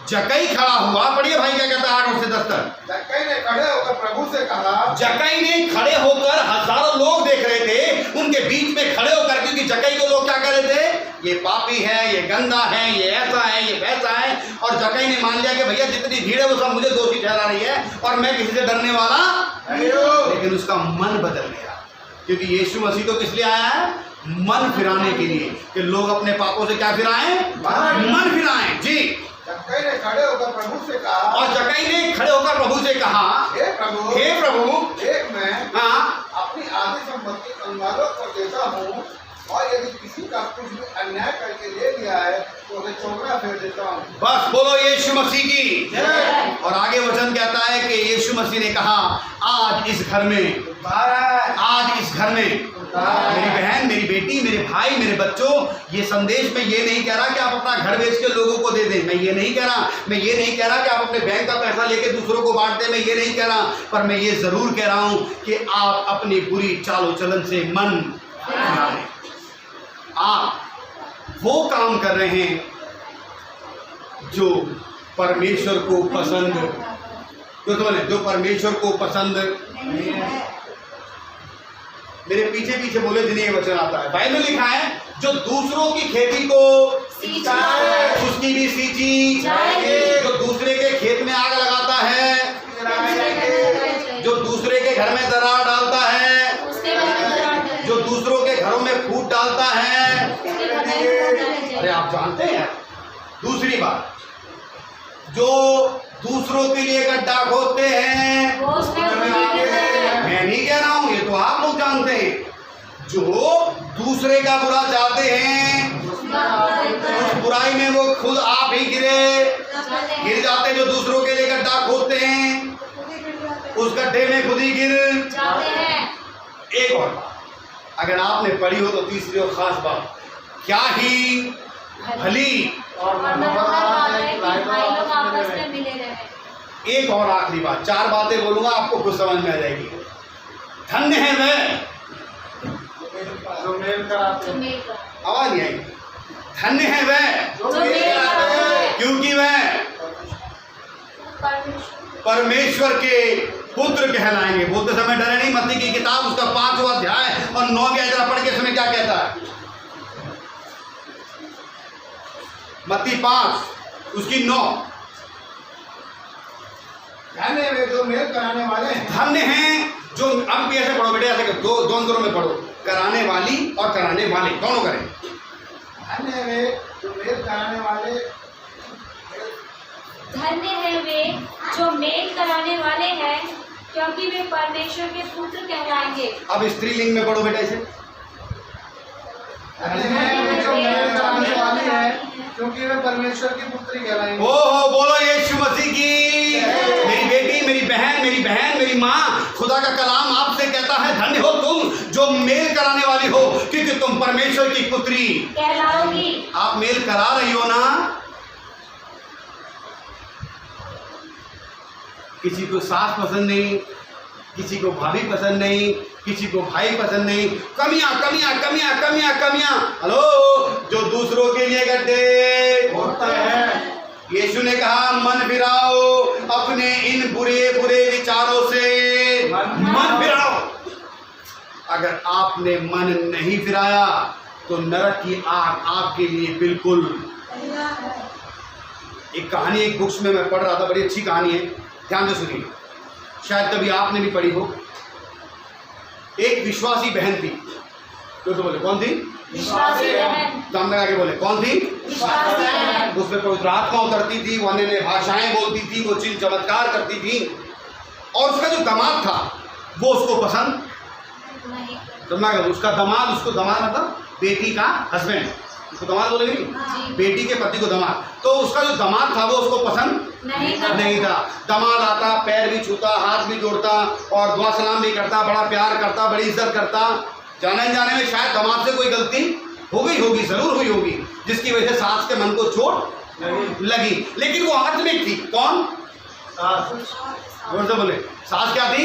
जक्कई खड़ा हुआ, पढ़िए भाई क्या कहता है 8 से 10 तक। जक्कई ने खड़े होकर प्रभु से कहा। जक्कई ने खड़े होकर, हजारों लोग देख रहे थे, उनके बीच में खड़े होकर, क्योंकि जक्कई को लोग क्या कह रहे थे? ये पापी है, ये गंदा है, ये ऐसा है, ये वैसा है। और जक्कई ने मान लिया कि भैया जितनी भीड़ है वो सब मुझे दोषी ठहरा रही है और मैं किसी से डरने वाला नहीं हूं। लेकिन उसका मन बदल गया, क्योंकि यीशु मसीह तो किस लिए आया है? मन फिराने के लिए, कि लोग अपने पापों से क्या फिराएं? मन फिराएं। जी। जक्कई ने खड़े होकर प्रभु से कहा। और जक्कई ने खड़े होकर प्रभु से कहा, हे प्रभु, हे प्रभु, एक मैं हाँ, अपनी आधी संपत्ति कंगालों को देता हूँ और यदि किसी का कुछ भी अन्याय करके ले लिया है तो उसे चौगुना फेर देता हूँ। बस बोलो यीशु मसीह की। जय। और आगे वचन कहता है कि यीशु मसीह ने कहा आज इस घर में, आज इस घर में मेरी बहन, मेरी बेटी, मेरे भाई, मेरे बच्चों, ये संदेश मैं ये नहीं कह रहा कि आप अपना घर बेच के लोगों को दे दें, मैं ये नहीं कह रहा। मैं ये नहीं कह रहा कि आप अपने बैंक का पैसा लेके दूसरों को बांट दें, मैं ये नहीं कह रहा। पर मैं ये जरूर कह रहा हूं कि आप अपनी बुरी चालो चलन से मन फिरा लें। आप वो काम कर रहे हैं जो परमेश्वर को पसंद, जो परमेश्वर को पसंद नहीं है। मेरे पीछे पीछे बोले जिन्हें ये वचन आता है। बाइबल में लिखा है जो दूसरों की खेती को सींचता है, उसकी भी सींची जाएगी। जो दूसरे के खेत में आग लगाता है, जो दूसरे के घर में दरार डालता है, जो दूसरों के घरों में फूट डालता है। अरे आप जानते हैं। दूसरी बात, जो दूसरों के लिए गड्ढा खोदते हैं, मैं नहीं कह रहा हूं, ये तो आप लोग जानते हैं। जो दूसरे का बुरा चाहते हैं, उस बुराई में वो खुद आप ही गिर जाते। जो दूसरों के लिए गड्ढा खोदते हैं, उस गड्ढे में खुद ही गिर जाते हैं। एक और बात अगर आपने पढ़ी हो तो तीसरी और खास बात, क्या ही भली और एक और आखिरी बात, 4 बातें बोलूंगा आपको कुछ समझ में आ जाएगी। धन्य है वह जो मेल कराते हैं। आवाज नहीं आई। धन्य है वह क्योंकि वह परमेश्वर के पुत्र कहलाएंगे। बोलते समय डरे नहीं। मत्ती की किताब उसका 5वां अध्याय और 9वीं आयत पढ़ के सुने क्या कहता है। मत्ती 5 उसकी 9। धन्य है जो मेल कराने वाले हैं। धन्य हैं जो, अब भी ऐसे पढ़ो बेटे, ऐसे दोनों में पढ़ो, कराने वाली और कराने वाले दोनों करें। धन्य है वे जो मेल कराने वाले, धन्य है वे जो मेल कराने वाले हैं क्योंकि वे परमेश्वर के पुत्र कहलाएंगे। अब स्त्रीलिंग में पढ़ो बेटा इसे। धन्य है वे जो मेल कराने वाले हैं क्योंकि वे परमेश्वर की पुत्री कहलाएंगे। ओहो बोलो यीशु मसीह की। मेरी बेटी, मेरी बहन, मेरी माँ, खुदा का कलाम आपसे कहता है धन्य हो तुम जो मेल कराने वाली हो क्योंकि तुम परमेश्वर की पुत्री कहलाओगी। आप मेल करा रही हो ना। किसी को सास पसंद नहीं, किसी को भाभी पसंद नहीं, किसी को भाई पसंद नहीं, कमियां कमियां कमियां कमियां कमियां। हेलो, जो दूसरों के लिए गड्ढे होता है। यीशु ने कहा मन फिराओ अपने इन बुरे बुरे विचारों से, मन फिराओ। अगर आपने मन नहीं फिराया तो नरक की आग आपके लिए बिल्कुल। एक कहानी एक बुक्स में मैं पढ़ रहा था, बड़ी अच्छी कहानी है, ध्यान से सुनिए, शायद कभी आपने भी पढ़ी हो। एक विश्वासी बहन थी, तो बोले कौन थी? विश्वासी बहन। दम लगा के बोले कौन थी? विश्वासी बहन। उसमें पवित्र आत्मा उतरती थी, वो अन्य भाषाएं बोलती थी, वो चिन्ह चमत्कार करती थी, और उसका जो दामाद था वो उसको पसंद नहीं। उसका दामाद, उसको दामाद मतलब बेटी का हस्बैंड, उसको दामाद बोलेंगे नहीं, बेटी के पति को दामाद। तो उसका जो दामाद था वो उसको पसंद नहीं था। दामाद आता, पैर भी छूता, हाथ भी जोड़ता और दुआ सलाम भी करता, बड़ा प्यार करता, बड़ी इज्जत करता। जाने में शायद दामाद से कोई गलती हो गई होगी, जरूर हुई होगी, जिसकी वजह से सास के मन को चोट लगी। लेकिन वो आत्मिक थी। कौन? जोर से बोले, सास क्या थी?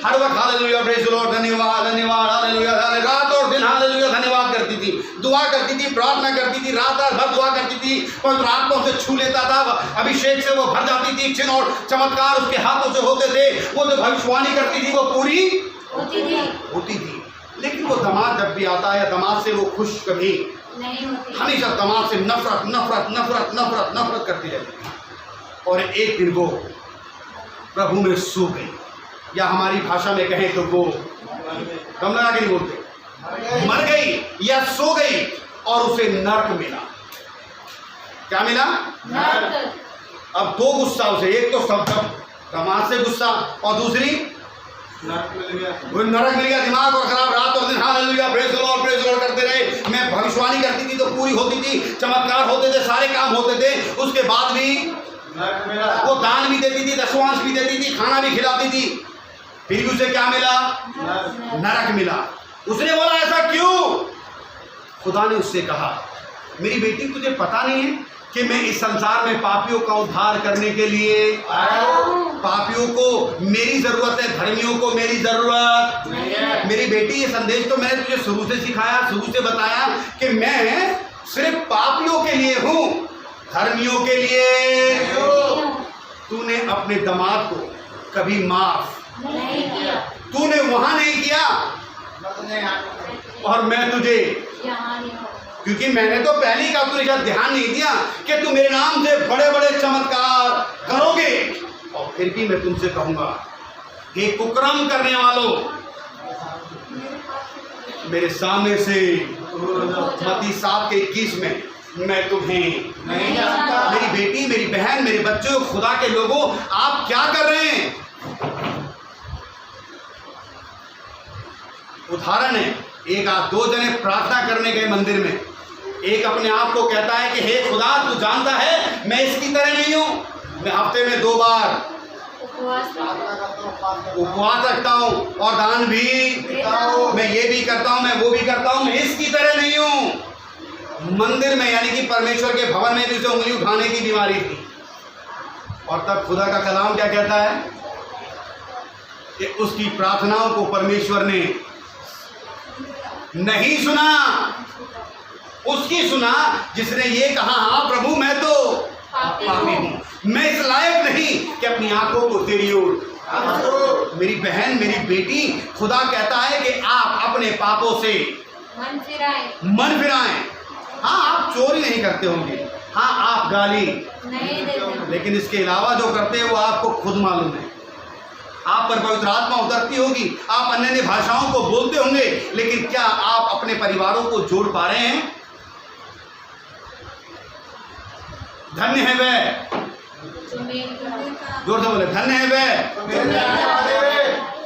हर वक्त हालेलुया, प्रेज़ द लॉर्ड, धन्यवाद धन्यवाद, हालेलुया, रात और दिन हालेलुया धन्यवाद करती थी, दुआ करती थी, प्रार्थना करती थी, रात रात भर दुआ करती थी, पवित्र आत्मा से छू लेता था, अभिषेक से वो भर जाती थी, चिन्ह और चमत्कार उसके हाथों से होते थे, वो जो भविष्यवाणी करती थी वो पूरी होती थी। लेकिन वो दामाद जब भी आता है, दामाद से वो खुश कभी नहीं होती, हमेशा दामाद से नफरत नफरत नफरत नफरत नफरत करती रहती थी। और एक दिन वो प्रभु में सो गई, या हमारी भाषा में कहें तो वो कम लगा के नहीं बोलते, मर गई या सो गई, और उसे नर्क मिला। क्या मिला? नर्क। अब दो गुस्सा उसे, एक तो सब दामाद से गुस्सा, और दूसरी वो नरक मिल गया, दिमाग और खराब, रात और दिन hallelujah, praise the Lord, praise the Lord करते रहे। मैं भविष्यवाणी करती थी तो पूरी होती थी, चमत्कार होते थे, सारे काम होते थे, उसके बाद भी वो दान भी देती थी, दशवांश भी देती थी, खाना भी खिलाती थी, फिर भी उसे क्या मिला? नरक मिला। उसने बोला ऐसा क्यों? खुदा ने उससे कहा, मेरी बेटी तुझे पता नहीं है कि मैं इस संसार में पापियों का उद्धार करने के लिए आया हूं? पापियों को मेरी जरूरत है, धर्मियों को मेरी जरूरत नहीं है। मेरी बेटी, ये संदेश तो मैंने तुझे शुरू से सिखाया, शुरू से बताया कि मैं सिर्फ पापियों के लिए हूं, धर्मियों के लिए। तूने अपने दामाद को कभी माफ नहीं किया, तूने वहां नहीं किया, और मैं तुझे, यहाँ नहीं, क्योंकि मैंने तो पहले ही कहा, तूने शायद ध्यान नहीं दिया कि तू मेरे नाम से बड़े बड़े चमत्कार करोगे, और फिर भी मैं तुमसे कहूंगा कि कुकर्म करने वालों, मेरे सामने से। मत्ती 7:21 में मैं तुम्हें नहीं जानता। मेरी बेटी, मेरी बहन, मेरे बच्चों, खुदा के लोगों, आप क्या कर रहे हैं? उदाहरण है, एक आप दो जने प्रार्थना करने गए मंदिर में, एक अपने आप को कहता है कि हे खुदा, तू जानता है मैं इसकी तरह नहीं हूं, मैं हफ्ते में 2 बार उपवास रखता हूं और दान भी देता हूं, मैं ये भी करता हूं, मैं वो भी करता हूं, मैं इसकी तरह नहीं हूं। मंदिर में यानी कि परमेश्वर के भवन में भी उसे उंगली उठाने की बीमारी थी। और तब खुदा का कलाम क्या कहता है कि उसकी प्रार्थनाओं को परमेश्वर ने नहीं सुना, उसकी सुना जिसने ये कहा, हाँ प्रभु मैं तो पापी हूं, मैं इस लायक नहीं कि अपनी आंखों को तेरी ओर। मेरी बहन, मेरी बेटी, खुदा कहता है कि आप अपने पापों से मन फिराएं। हाँ, आप चोरी नहीं करते होंगे, हाँ आप गाली नहीं देते, लेकिन इसके अलावा जो करते हैं वो आपको खुद मालूम है। आप पर पवित्र आत्मा उतरती होगी, आप अन्य अन्य भाषाओं को बोलते होंगे, लेकिन क्या आप अपने परिवारों को जोड़ पा रहे हैं? धन्य है वह, जोर से बोले, धन्य है वह,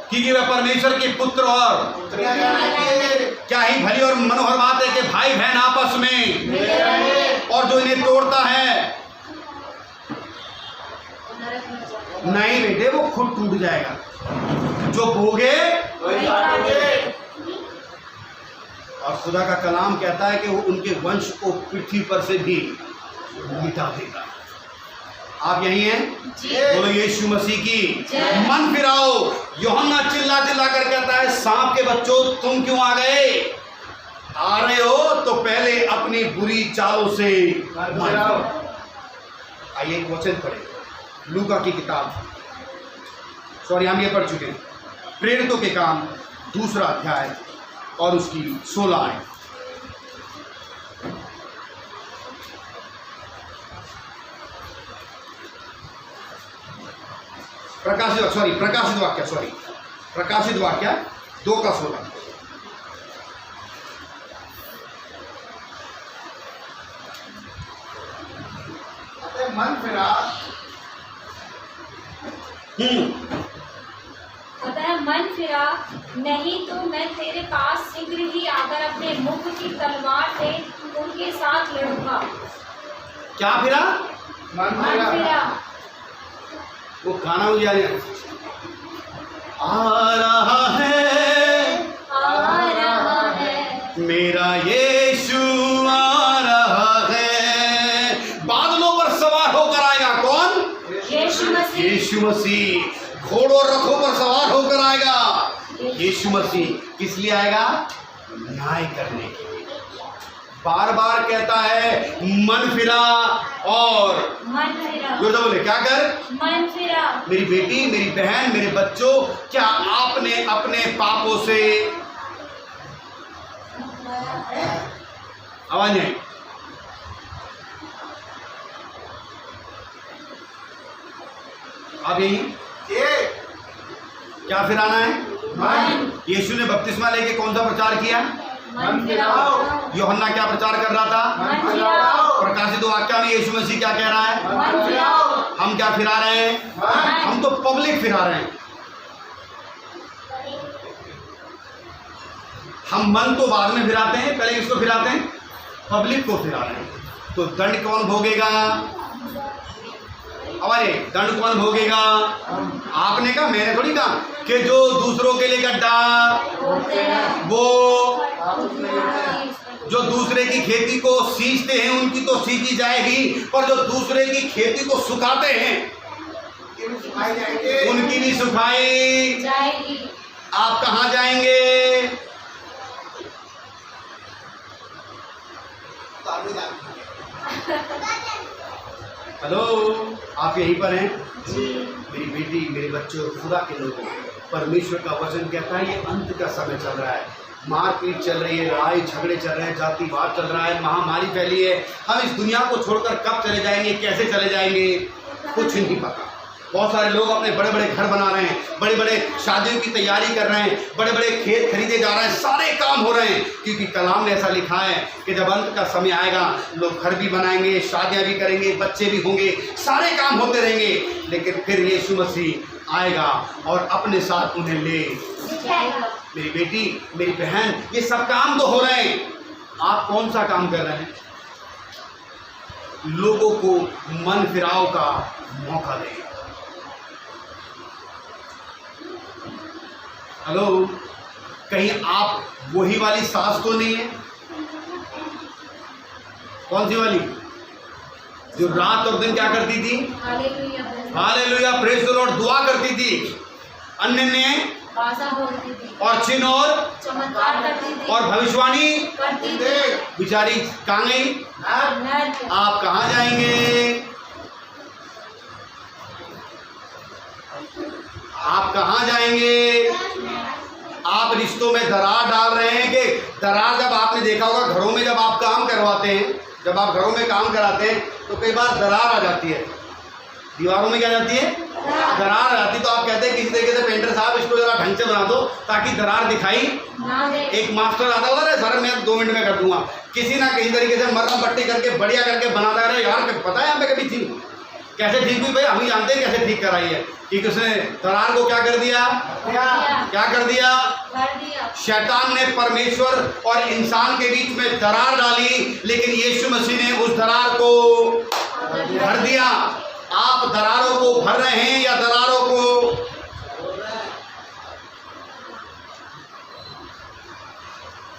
क्योंकि वह परमेश्वर के पुत्र, और क्या ही भली और मनोहर बात है कि भाई बहन आपस में, और जो इन्हें तोड़ता है, नहीं बेटे, वो खुद टूट जाएगा, जो बोगे वही काटोगे। और खुदा का कलाम कहता है कि वो उनके वंश को पृथ्वी पर से भी मिटा देगा। आप यही हैं? जी। बोलो यीशु मसीह की जय। मन फिराओ। यूहन्ना चिल्ला चिल्ला कर कहता है, सांप के बच्चों तुम क्यों आ गए? आ रहे हो तो पहले अपनी बुरी चालों से मन फिराओ। आइए एक वचन पढ़े, लूका की किताब, सॉरी हम ये पढ़ चुके हैं, प्रेरितों के काम 2 अध्याय और उसकी 16 आयत। प्रकाशित वाक्य 2 का 16। मन फिरा अतः मन फिरा, नहीं तो मैं तेरे पास शीघ्र ही आकर अपने मुख की तलवार से उनके साथ लड़ूंगा। क्या फिरा? मन मन फिरा। वो गाना हो जाए, आ रहा है, आ रहा है, मेरा यीशु आ रहा है। बादलों पर सवार होकर आएगा। कौन? यीशु मसीह। यीशु मसीह घोड़ों और रथों पर सवार होकर आएगा। यीशु मसीह किस लिए आएगा? न्याय करने के लिए। बार बार कहता है मन फिरा और मन फिरा। जो बोले क्या कर? मन फिरा। मेरी बेटी, मेरी बहन, मेरे बच्चों, क्या आपने अपने पापों से आवाज नहीं? अब यही क्या फिराना है? मन। यीशु ने बपतिस्मा लेके कौन सा प्रचार किया? मन फिराओ। यूहन्ना क्या प्रचार कर रहा था? मन फिराओ। प्रकाशित वाक्य में यीशु मसीह क्या कह रहा है? मन फिराओ। हम क्या फिरा रहे हैं? हम तो पब्लिक फिरा रहे हैं। हम मन तो बाद में फिराते हैं, पहले किसको फिराते हैं? पब्लिक को फिरा रहे हैं। तो दंड कौन भोगेगा? हमारे दंड कौन भोगेगा? आपने कहा, मैंने थोड़ी कहा कि जो दूसरों के लिए गड्ढा, वो जो दूसरे की खेती को सींचते हैं उनकी तो सींची जाएगी, पर जो दूसरे की खेती को सुखाते हैं उनकी भी सुखाई जाएगी। आप कहाँ जाएंगे? हेलो, आप यहीं पर हैं? मेरी बेटी, मेरे बच्चों, खुदा के लोगों, परमेश्वर का वचन कहता है ये अंत का समय चल रहा है। मारपीट चल रही है, लड़ाई झगड़े चल रहे हैं, जातिवाद चल रहा है, महामारी फैली है। हम इस दुनिया को छोड़कर कब चले जाएंगे, कैसे चले जाएंगे, कुछ नहीं पता। बहुत सारे लोग अपने बड़े बड़े घर बना रहे हैं, बड़े बड़े शादियों की तैयारी कर रहे हैं, बड़े बड़े खेत खरीदे जा रहे हैं, सारे काम हो रहे हैं, क्योंकि कलाम ने ऐसा लिखा है कि जब अंत का समय आएगा लोग घर भी बनाएंगे, शादियां भी करेंगे, बच्चे भी होंगे, सारे काम होते रहेंगे, लेकिन फिर यीशु मसीह आएगा और अपने साथ उन्हें ले जाएगा। मेरी बेटी, मेरी बहन, ये सब काम तो हो रहे हैं, आप कौन सा काम कर रहे हैं? लोगों को मन फिराव का मौका दें। हेलो, कहीं आप वही वाली सास तो नहीं है? कौन सी वाली? जो रात और दिन क्या करती थी? हालेलुया, प्रेज़ द लॉर्ड, दुआ करती थी, अन्य ने भाषा बोलती थी और चिन्ह और चमत्कार करती थी और भविष्यवाणी करती थी। बेचारी कहाँ गई? नर्क। आप कहाँ जाएंगे? आप कहाँ जाएंगे? आप रिश्तों में दरार डाल रहे हैं कि दरार, जब आपने देखा होगा घरों में जब आप काम करवाते हैं, जब आप घरों में काम कराते हैं तो कई बार दरार आ जाती है, दीवारों में क्या जाती है? दरार आ जाती है। तो आप कहते हैं किसी तरीके से पेंटर साहब इसको जरा ढंग से बना दो ताकि दरार दिखाई ना दे। एक मास्टर आता होगा ना, सर मैं 2 मिनट में कर दूंगा, किसी ना किसी तरीके से मरहम पट्टी करके बढ़िया करके बनाता है। यार पता है यहाँ पे कभी थी कैसे ठीक हुई? भाई हम ही जानते हैं कैसे ठीक कराई है, क्योंकि उसने दरार को क्या कर दिया? क्या कर दिया? शैतान ने परमेश्वर और इंसान के बीच में दरार डाली, लेकिन यीशु मसीह ने उस दरार को भर दिया। आप दरारों को भर रहे हैं या दरारों को?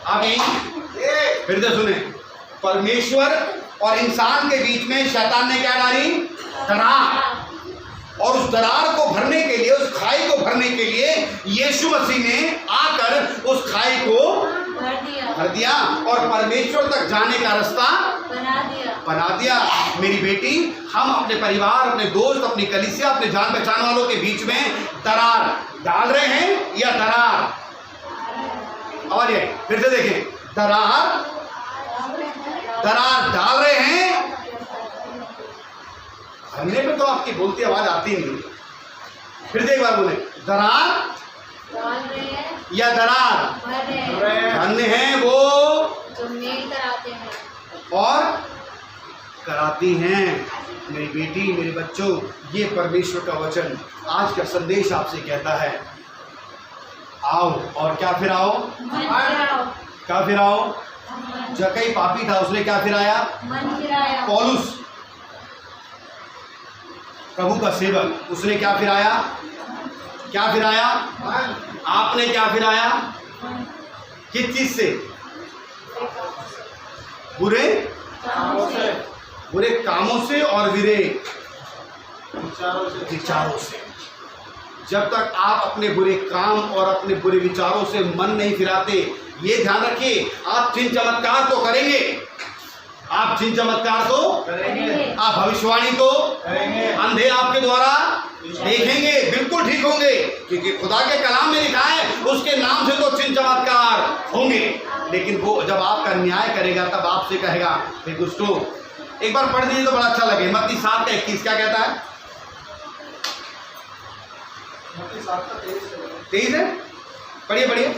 आप फिर से सुने, परमेश्वर और इंसान के बीच में शैतान ने क्या डाली? दरार, और उस दरार को भरने के लिए, उस खाई को भरने के लिए यीशु मसीह ने आकर उस खाई को भर दिया और परमेश्वर तक जाने का रास्ता बना दिया। मेरी बेटी, हम अपने परिवार, अपने दोस्त, अपनी कलीसिया, अपने जान पहचान वालों के बीच में दरार डाल रहे हैं या दरार? और ये फिर से देखें, दरार डाल रहे हैं। भरने में तो आपकी बोलती आवाज आती नहीं। फिर से एक बार बोले, दरार या दरार? धन्य हैं वो जो मेल कराते हैं और कराती हैं। मेरी बेटी, मेरे बच्चों, ये परमेश्वर का वचन, आज का संदेश आपसे कहता है, आओ और क्या फिर आओ? क्या फिर आओ? जकई पापी था, उसने क्या फिराया? पौलुस प्रभु का सेवक, उसने क्या फिराया? क्या फिराया? आपने क्या फिराया? किस चीज से? बुरे कामों से और विचारों से। जब तक आप अपने बुरे काम और अपने बुरे विचारों से मन नहीं फिराते, ये ध्यान रखिए, आप चिन्ह चमत्कार तो करेंगे, आप चिन्ह चमत्कार तो करेंगे, आप भविष्यवाणी तो करेंगे, अंधे आपके द्वारा देखेंगे, बिल्कुल ठीक होंगे, क्योंकि खुदा के कलाम में लिखा है उसके नाम से तो चिन्ह चमत्कार होंगे। लेकिन वो जब आपका न्याय करेगा तब आपसे कहेगा, हे दुष्टों, एक बार पढ़ दीजिए तो बड़ा अच्छा लगे। मत्ती 7:21 क्या कहता है? 23 है, पढ़िए पढ़िए।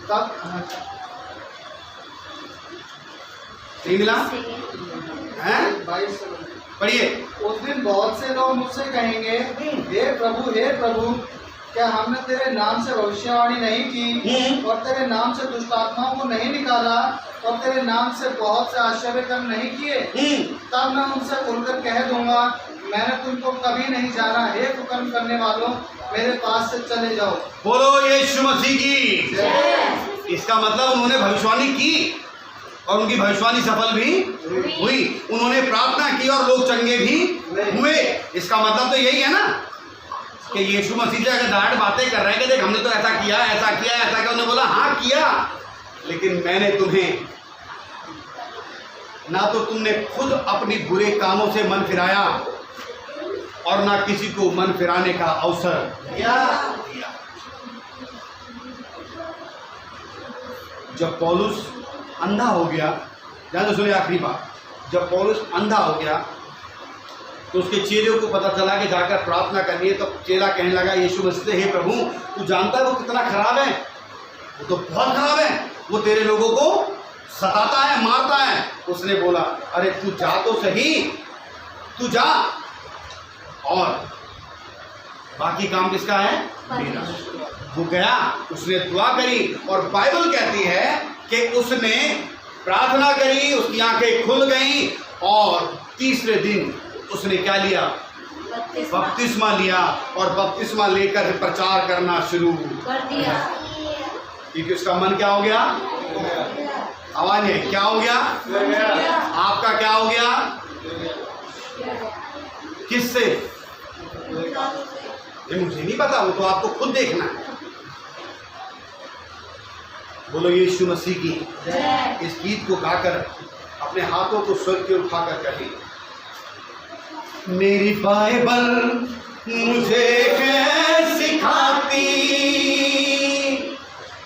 तब नहीं मिला हैं? 22 पढ़िए। उस दिन बहुत से लोग मुझसे कहेंगे, हे प्रभु, क्या हमने तेरे नाम से भविष्यवाणी नहीं की और तेरे नाम से दुष्ट आत्माओं को नहीं निकाला और तेरे नाम से बहुत से आश्चर्य कर्म नहीं किए? तब मैं उनसे खुलकर कह दूंगा, मैंने तुमको कभी नहीं जाना, हे कुकर्म करने वालों, मेरे पास से चले जाओ। बोलो यीशु मसीह की। इसका मतलब उन्होंने भविष्यवाणी की और उनकी भविष्यवाणी सफल भी हुई। उन्होंने प्रार्थना की और लोग चंगे भी हुए। इसका मतलब तो यही है ना कि यीशु मसीह से अगर डायरेक्ट बातें कर रहे हैं कि देख हमने तो ऐसा किया, ऐसा किया, ऐसा किया, उन्होंने बोला हाँ किया, लेकिन मैंने तुम्हें, ना तो तुमने खुद अपनी बुरे कामों से मन फिराया और ना किसी को मन फिराने का अवसर दिया। जब पौलुस अंधा हो गया, ध्यान से सुनिए आखिरी बात, जब पौलुस अंधा हो गया तो उसके चेलों को पता चला कि जाकर प्रार्थना करनी है। तो चेला कहने लगा यीशु मसीह से, हे प्रभु, तू जानता है वो कितना खराब है? वो तो बहुत खराब है, वो तेरे लोगों को सताता है, मारता है। उसने बोला, अरे तू जा तो सही, तू जा, और बाकी काम किसका है? मेरा। वो गया, उसने दुआ करी और बाइबल कहती है कि उसने प्रार्थना करी, उसकी आंखें खुल गईं और तीसरे दिन उसने क्या लिया? बपतिस्मा लिया और बपतिस्मा लेकर प्रचार करना शुरू कर दिया। क्योंकि उसका मन क्या हो गया? आवाज नहीं, क्या हो गया? आपका क्या हो गया? किससे? ये मुझे नहीं पता, वो तो आपको खुद देखना है। बोलो यीशु मसीह की। इस गीत को गाकर अपने हाथों को स्वर्ग की ओर उठाकर कहें, मेरी बाइबल मुझे क्या सिखाती,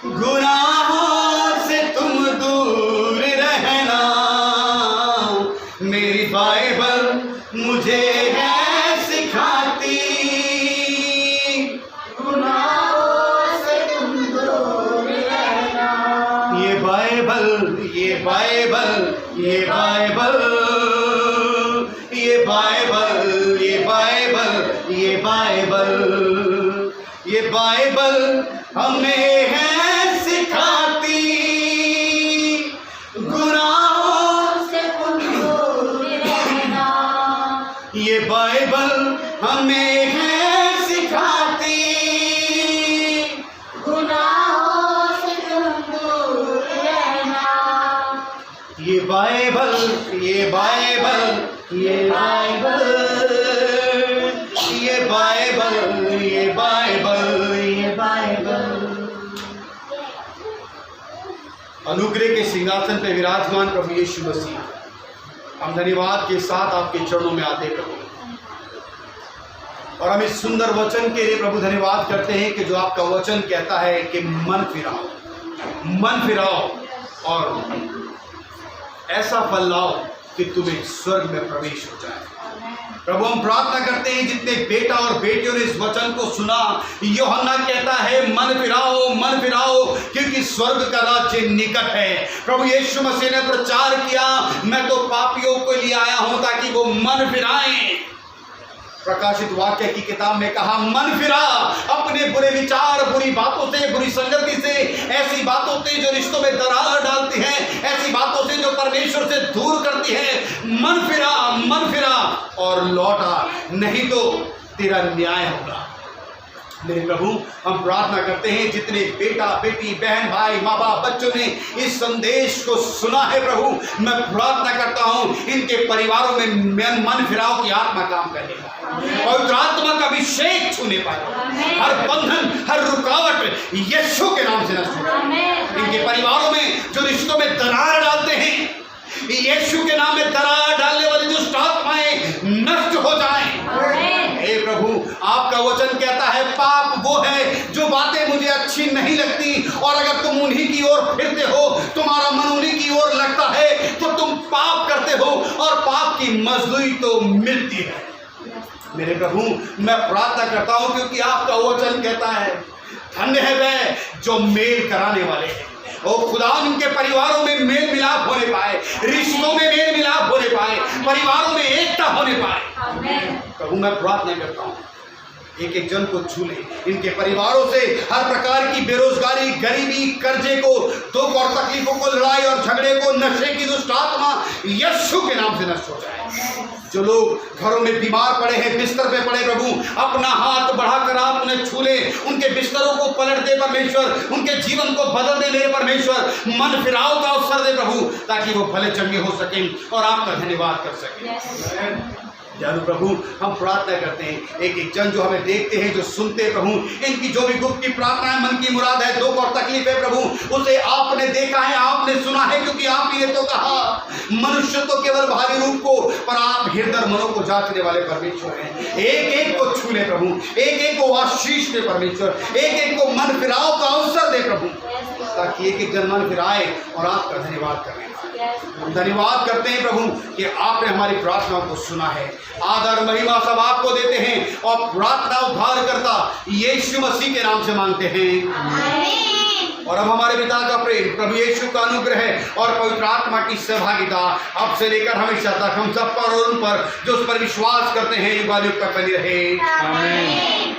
गुनाहों से तुम दूर रहना। मेरी बाइबल मुझे क्या सिखाती, गुनाहों से तुम दूर रहना। ये बाइबल, ये बाइबल, ये बाइबल, ये बाइबल, ये बाइबल, ये बाइबल, ये बाइबल हमें है सिखाती, गुनाहों से तुम दूर रहना। ये बाइबल हमें है सिखाती, गुनाहों ये बाइबल, ये बाइबल, ये बाइबल, ये बाइबल, ये बाइबल, ये बाइबल। अनुग्रह के सिंहासन पे विराजमान प्रभु यीशु मसीह, हम धन्यवाद के साथ आपके चरणों में आते प्रभु, और हम इस सुंदर वचन के लिए प्रभु धन्यवाद करते हैं कि जो आपका वचन कहता है कि मन फिराओ, मन फिराओ और ऐसा फल लाओ कि तुम्हें स्वर्ग में प्रवेश हो जाए। प्रभु हम प्रार्थना करते हैं जितने बेटा और बेटियों ने इस वचन को सुना, यूहन्ना कहता है मन फिराओ, मन फिराओ, क्योंकि स्वर्ग का राज्य निकट है। प्रभु यीशु मसीह ने प्रचार किया, मैं तो पापियों को लिए आया हूं ताकि वो मन फिराएं। प्रकाशित वाक्य की किताब में कहा, मन फिरा अपने बुरे विचार, बुरी बातों से, बुरी संगति से, ऐसी बातों से जो रिश्तों में दरार डालती हैं, ऐसी बातों से जो परमेश्वर से दूर करती है। मन फिरा और लौटा, नहीं तो तेरा न्याय होगा। मेरे प्रभु हम प्रार्थना करते हैं जितने बेटा बेटी बहन भाई माँ बाप बच्चों ने इस संदेश को सुना है प्रभु, मैं प्रार्थना करता हूँ इनके परिवारों में मन फिराव की आत्मा काम करने पाए, पवित्र आत्मा का अभिषेक छूने पाए, हर बंधन हर रुकावट यीशु के नाम से नष्ट हो। इनके परिवारों में जो रिश्तों में दरार डालते हैं, यीशु के नाम में दरार डालने वाली दुष्ट आत्माएं नष्ट हो जाएं। हे प्रभु आपका वचन कहता है पाप वो है जो बातें मुझे अच्छी नहीं लगती, और अगर तुम उन्हीं की ओर फिरते हो, तुम्हारा मन उन्हीं की ओर लगता है, तो तुम पाप करते हो और पाप की मजदूरी तो मिलती है। मेरे प्रभु मैं प्रार्थना करता हूं क्योंकि आपका वचन कहता है धन्य है वह जो मेल कराने वाले हैं। ओ खुदा उनके परिवारों में मेल मिलाप होने पाए, रिश्तों में मेल मिलाप होने पाए, परिवारों में एकता होने पाए। प्रभु मैं प्रार्थना करता हूँ एक एक जन को छू ले, इनके परिवारों से हर प्रकार की बेरोजगारी, गरीबी, कर्जे को, दुख और तकलीफों को, लड़ाई और झगड़े को, नशे की दुष्ट आत्मा यीशु के नाम से नष्ट हो जाए। जो लोग घरों में बीमार पड़े हैं, बिस्तर पे पड़े, प्रभु अपना हाथ बढ़ाकर आप उन्हें छू ले, उनके बिस्तरों को पलट दे परमेश्वर, उनके जीवन को बदल दे मेरे परमेश्वर, मन फिराव का अवसर दे प्रभु, ताकि वो भले चंगे हो सकें और आपका धन्यवाद कर सकें। जानो प्रभु हम प्रार्थना करते हैं एक एक जन जो हमें देखते हैं, जो सुनते हैं प्रभु, इनकी जो भी गुप्त की प्रार्थना है, मन की मुराद है, दुख और तकलीफ है प्रभु, उसे आपने देखा है, आपने सुना है, क्योंकि आप ही ने तो कहा मनुष्य तो केवल बाहरी रूप को, पर आप हृदय मनों को जांचने वाले परमेश्वर हैं। एक एक को छू ले प्रभु, एक एक को आशीष दे परमेश्वर, एक एक को मन फिराव का अवसर दे प्रभु, ताकि एक एक जन मन फिराए और आपका धन्यवाद करें। हम धन्यवाद करते हैं प्रभु कि आपने हमारी प्रार्थनाओं को सुना है। आदर महिमा सब आपको देते हैं और प्रार्थना उद्धार करता यीशु मसीह के नाम से मांगते हैं। और अब हमारे पिता का प्रेम, प्रभु यीशु का अनुग्रह और पवित्र आत्मा की सहभागिता अब से लेकर हमेशा तक हम सब पर और उन पर जो उस पर विश्वास करते हैं युगायुग तक बनी रहे। आमीन।